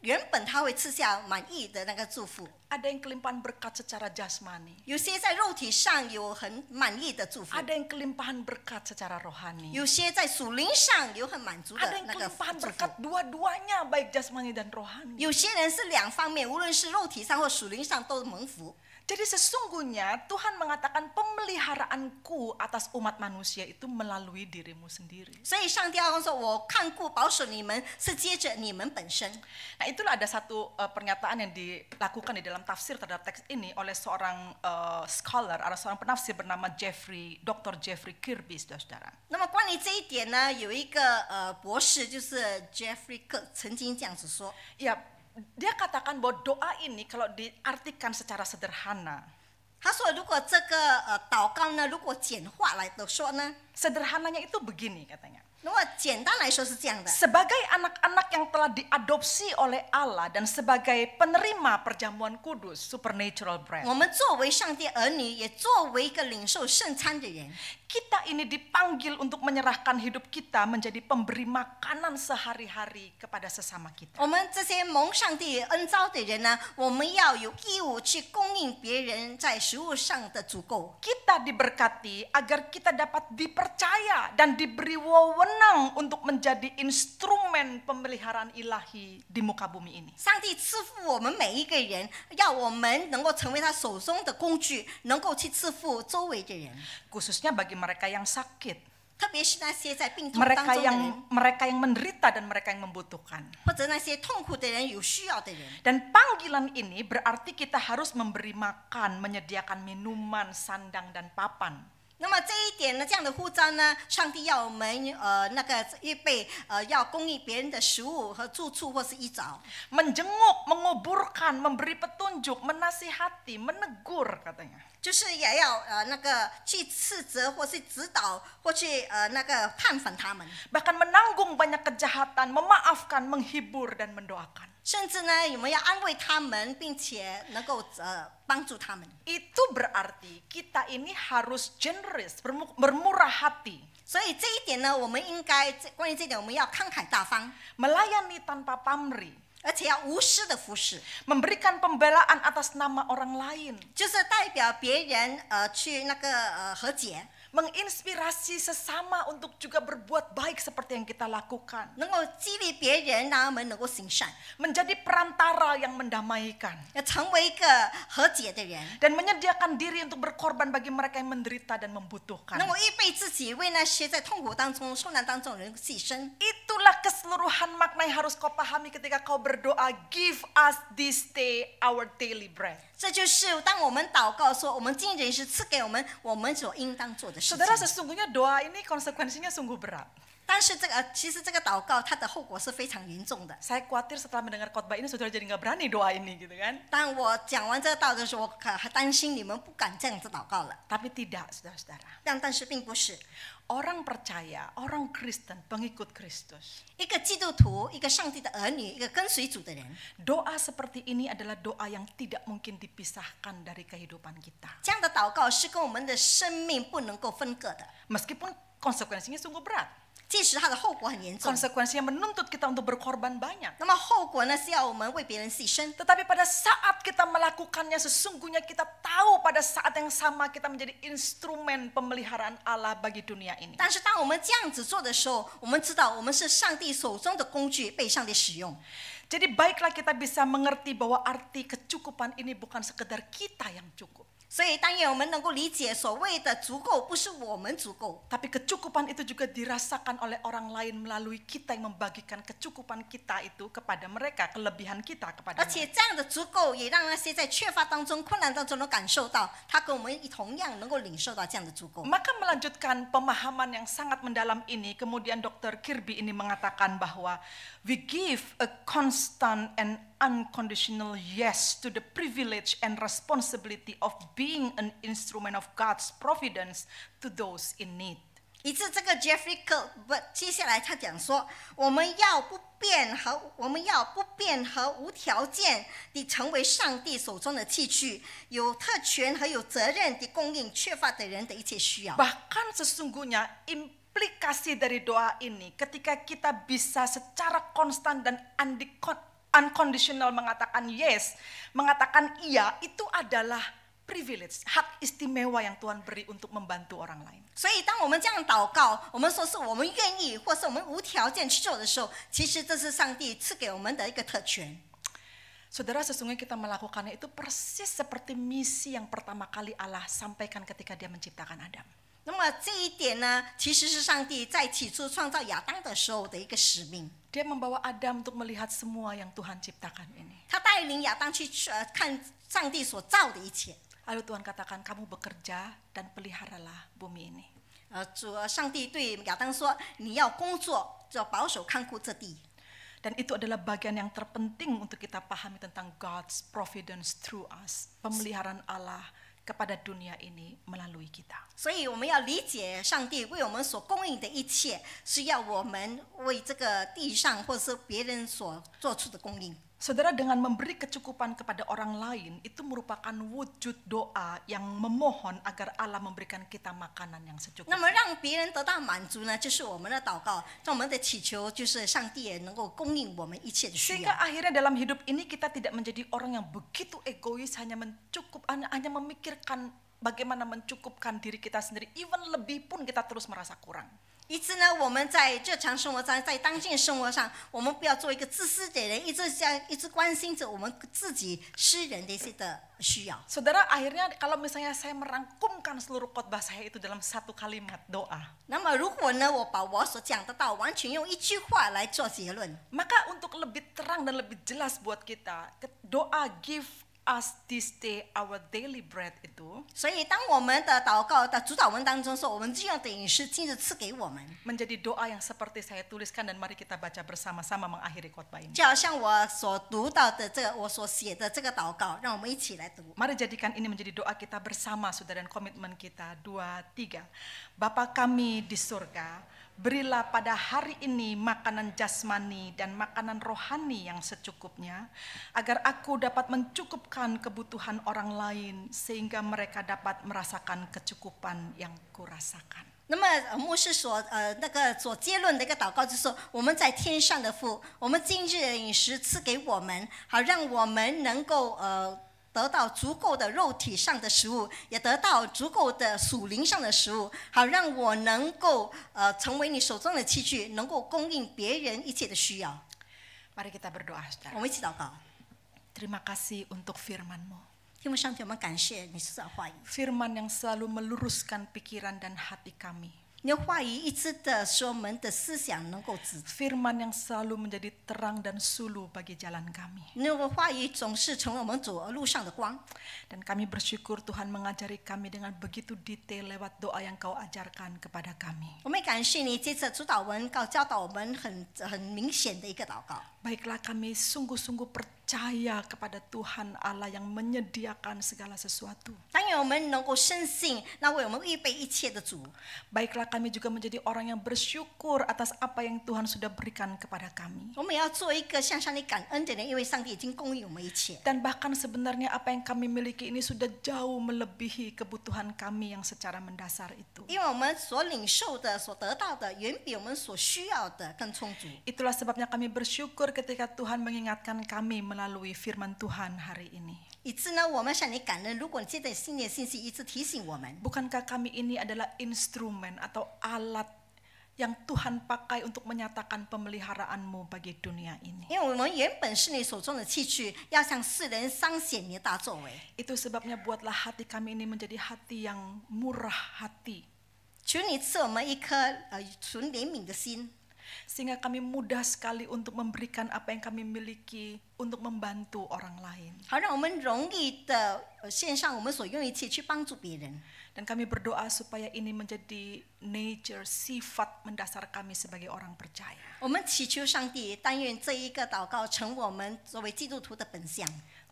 原本他会赐下满意的那个祝福， Ada yang kelimpahan berkat secara jasmani. 有些在肉体上有很满意的祝福， Ada yang kelimpahan berkat secara rohani. 有些在属灵上有很满足的 Ada yang 那个 kelimpahan 祝 berkat 福。 dua-duanya, baik jasmani dan rohani. 有些人是两方面，无论是肉体上或属灵上都蒙福。 Jadi sesungguhnya Tuhan mengatakan pemeliharaanku atas umat manusia itu melalui dirimu sendiri. 所以上帝要说：“我看顾保守你们，是接着你们本身。” Nah, itulah ada satu pernyataan yang dilakukan di dalam tafsir terhadap teks ini oleh seorang scholar atau seorang penafsir bernama Dr. Jeffrey Kirby, saudara. 那么关于这一点呢，有一个博士就是 Jeffrey Kirk 曾经这样子说。 Ya, dia katakan bahwa doa ini kalau diartikan secara sederhana, 他说：“如果这个祷告呢，如果简化来的说呢， sederhananya itu begini katanya. 如果简单来说是这样的。 Sebagai anak-anak yang telah diadopsi oleh Allah dan sebagai penerima perjamuan kudus, supernatural bread, 我们作为上帝儿女，也作为一个领受圣餐的人， kita ini dipanggil untuk menyerahkan hidup kita menjadi pemberi makanan sehari-hari kepada sesama kita. 我们这些蒙上帝恩召的人呢，我们要有义务去供应别人在食物上的足够。 Kita diberkati agar kita dapat dipercaya dan diberi wewenang berwenang untuk menjadi instrumen pemeliharaan ilahi di muka bumi ini. 上帝赐福我们每一个人，要我们能够成为他手中的工具，能够去赐福周围的人， Khususnya bagi mereka yang sakit, 特别是那些在病痛当 mereka 中的人， mereka yang menderita dan mereka yang membutuhkan. 或者那些痛苦的人、有需要的人。 Dan panggilan ini berarti kita harus memberi makan, menyediakan minuman, sandang dan papan. 那么这一点呢，这样的呼召呢，上帝要我们那个预备要供应别人的食物和住处或是衣着， Menjenguk, menguburkan, memberi petunjuk, menasihati, menegur katanya. 就是也要那个去斥责或是指导或去那个探访他们， Bahkan menanggung banyak kejahatan, memaafkan, menghibur dan mendoakan. 甚至呢，我们要安慰他们，并且能够帮助他们。 Itu berarti kita ini harus generous, bermurah hati, 所以这一点呢，我们应该关于这一点，我们要慷慨大方， melayani tanpa pamrih, 而且要无私的服侍， memberikan pembelaan atas nama orang lain, 就是代表别人去那个和解， menginspirasi sesama untuk juga berbuat baik seperti yang kita lakukan, 能够激励别人，让他们能够行善， menjadi perantara yang mendamaikan, 要成为一个和解的人， dan menyediakan diri untuk berkorban bagi mereka yang menderita dan membutuhkan. 能够预备自己为那些在痛苦当中、受难当中的人牺牲。 Itulah keseluruhan makna yang harus kau pahami ketika kau berdoa, give us this day our daily bread. 这就是当我们祷告说，我们今日是赐给我们所应当做的事情。 Saudara, sesungguhnya doa ini konsekuensinya sungguh berat. 但是其实这个祷告它的后果是非常严重的。 Saya khawatir setelah mendengar khotbah ini saudara jadi nggak berani doa ini gitu kan. 当我讲完这个道的时候，我还担心你们不敢这样子祷告了。 Tapi tidak, saudara-saudara. 但是并不是， Orang percaya, orang Kristen, pengikut Kristus. 一个基督徒，一个上帝的儿女，一个跟随主的人， Doa seperti ini adalah doa yang tidak mungkin dipisahkan dari kehidupan kita. 这样的祷告是跟我们的生命不能够分割的， Meskipun konsekuensinya sungguh berat. 即使它的后果很严重。 Konsekuensinya menuntut kita untuk berkorban banyak. 那么后果呢是要我们为别人牺牲， Tetapi pada saat kita melakukannya, sesungguhnya kita tahu pada saat yang sama kita menjadi instrumen pemeliharaan Allah bagi dunia ini. 但是当我们这样子做的时候，我们知道我们是上帝手中的工具，被上帝使用。 Jadi baiklah kita bisa mengerti bahwa arti kecukupan ini bukan sekedar kita yang cukup. 所以但愿我们能够理解，所谓的足够不是我们足够， Tapi kecukupan itu juga dirasakan oleh orang lain melalui kita yang membagikan kecukupan kita itu kepada mereka, kelebihan kita kepada 而且 mereka. 这样的足够也让那些在缺乏当中、困难当中能感受到，他跟我们同样能够领受到这样的足够。 Maka melanjutkan pemahaman yang sangat mendalam ini, kemudian Dr. Kirby ini mengatakan bahwa we give a constant and unconditional yes to the privilege and responsibility of being an instrument of God's providence to those in need. 以致这个 Jeffrey Kirk 接下来他讲说，我们要不变和无条件地成为上帝手中的器具，有特权和有责任地供应缺乏的人的一切需要。 Bahkan sesungguhnya implikasi dari doa ini ketika kita bisa secara konstan dan unconditional mengatakan yes, mengatakan iya, itu adalah privilege, hak istimewa yang Tuhan beri untuk membantu orang lain. 所以当我们这样祷告，我们说是我们愿意，或是我们无条件去做的时候，其实这是上帝赐给我们的一个特权。 Saudara, sesungguhnya kita melakukannya itu persis seperti misi yang pertama kali Allah sampaikan ketika Dia menciptakan Adam. 那么这一点呢，其实是上帝在起初创造亚当的时候的一个使命。 Dia membawa Adam untuk melihat semua yang Tuhan ciptakan ini. 他带领亚当去看上帝所造的一切。 Lalu Tuhan katakan, kamu bekerja dan peliharalah bumi ini. 上帝对亚当说：“你要工作，要保守看顾这地。” Dan itu adalah bagian yang terpenting untuk kita pahami tentang God's providence through us. Pemeliharaan Allah kepada dunia ini melalui kita. 所以我们要理解上帝为我们所供应的一切，是要我们为这个地上或是别人所做出的供应。 Saudara, dengan memberi kecukupan kepada orang lain itu merupakan wujud doa yang memohon agar Allah memberikan kita makanan yang 那 secukupnya. 么让别人得到满足呢，就是我们的祷告，让我们的祈求，就是上帝也能够供应我们一切的需 Sehingga 要。 akhirnya dalam hidup ini kita tidak menjadi orang yang begitu egois, hanya memikirkan bagaimana mencukupkan diri kita sendiri, even lebih pun kita terus merasa kurang. 以致呢，我们在日常生活上，在当今生活上，我们不要做一个自私的人，一直关心着我们自己私人的一些的需要。 Saudara, akhirnya kalau misalnya saya merangkumkan seluruh khotbah saya itu dalam satu kalimat doa, 那么如果呢，我把我所讲的道完全用一句话来做结论， maka untuk lebih terang dan lebih jelas buat kita, doa give us this day our daily bread itu 所以当我们的祷告的主祷文当中说，我们这样的饮食今日赐给我们， menjadi doa yang seperti saya tuliskan dan mari kita baca bersama-sama mengakhiri khotbah ini. 就好像我所读到的这个，我所写的这个祷告，让我们一起来读。 Mari jadikan ini menjadi doa kita bersama, saudara, dan komitmen kita. 2, 3. Bapa kami di surga, berilah pada hari ini makanan jasmani dan makanan rohani yang secukupnya, agar aku dapat mencukupkan kebutuhan orang lain, sehingga mereka dapat merasakan kecukupan yang kurasakan. 那么牧师所结论的一个祷告就是说，我们在天上的父，我们今日的饮食赐给我们，好让我们能够得到足够的肉体上的食物，也得到足够的属灵上的食物，好让我能够成为你手中的器具，能够供应别人一切的需要。 Mari kita berdoa, saudara. 我们一起祷告。 Terima kasih untuk firman-Mu. 天父上帝，我们感谢你是的话语， Firman yang selalu meluruskan pikiran dan hati kami. 你的话语一直的使我们的思想能够指， Firman yang selalu menjadi terang dan sulu bagi jalan kami. 你的话语总是成为我们走路上的光。 Dan kami bersyukur Tuhan mengajari kami dengan begitu detail lewat doa yang Kau ajarkan kepada kami. 我们也感谢你，接着主导文教导我们很明显的一个祷告。 Baiklah kami sungguh-sungguh percaya kepada Tuhan Allah yang menyediakan segala sesuatu. 但愿我们能够深信那为我们预备一切的主。 Baiklah kami juga menjadi orang yang bersyukur atas apa yang Tuhan sudah berikan kepada kami. 我们也要做一个向上帝感恩的人，因为上帝已经供应我们一切。 Dan bahkan sebenarnya apa yang kami miliki ini sudah jauh melebihi kebutuhan kami yang secara mendasar itu. 因为我们所领受的、所得到的，远比我们所需要的更充足。 Itulah sebabnya kami bersyukur ketika Tuhan mengingatkan kami melalui firman Tuhan hari ini. 以致呢，我们向你感恩。如果你记得新的信息一直提醒我们， Bukankah kami ini adalah instrumen atau alat yang Tuhan pakai untuk menyatakan pemeliharaanmu bagi dunia ini? 因为我们原本是你手中的器具，要向世人彰显你的大作为。 Itu sebabnya buatlah hati kami ini menjadi hati yang murah hati, 求你赐我们一颗存怜悯的心， sehingga kami mudah sekali untuk memberikan apa yang kami miliki untuk membantu orang lain. 好让我们容易的献上我们所用一切去帮助别人。 Dan kami berdoa supaya ini menjadi nature, sifat mendasar kami sebagai orang percaya. 我们祈求上帝，但愿这一个祷告成我们作为基督徒的本相。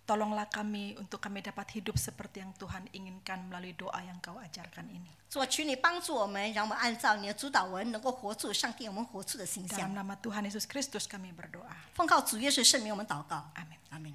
Tolonglah kami untuk kami dapat hidup seperti yang Tuhan inginkan melalui doa yang Kau ajarkan ini. 主啊，求你帮助我们，让我们按照你的主导文，能够活出上帝我们活出的形 Dalam 象。 nama Tuhan Yesus Kristus kami berdoa. 奉靠主耶稣圣名，我们祷告， Amin. 阿门。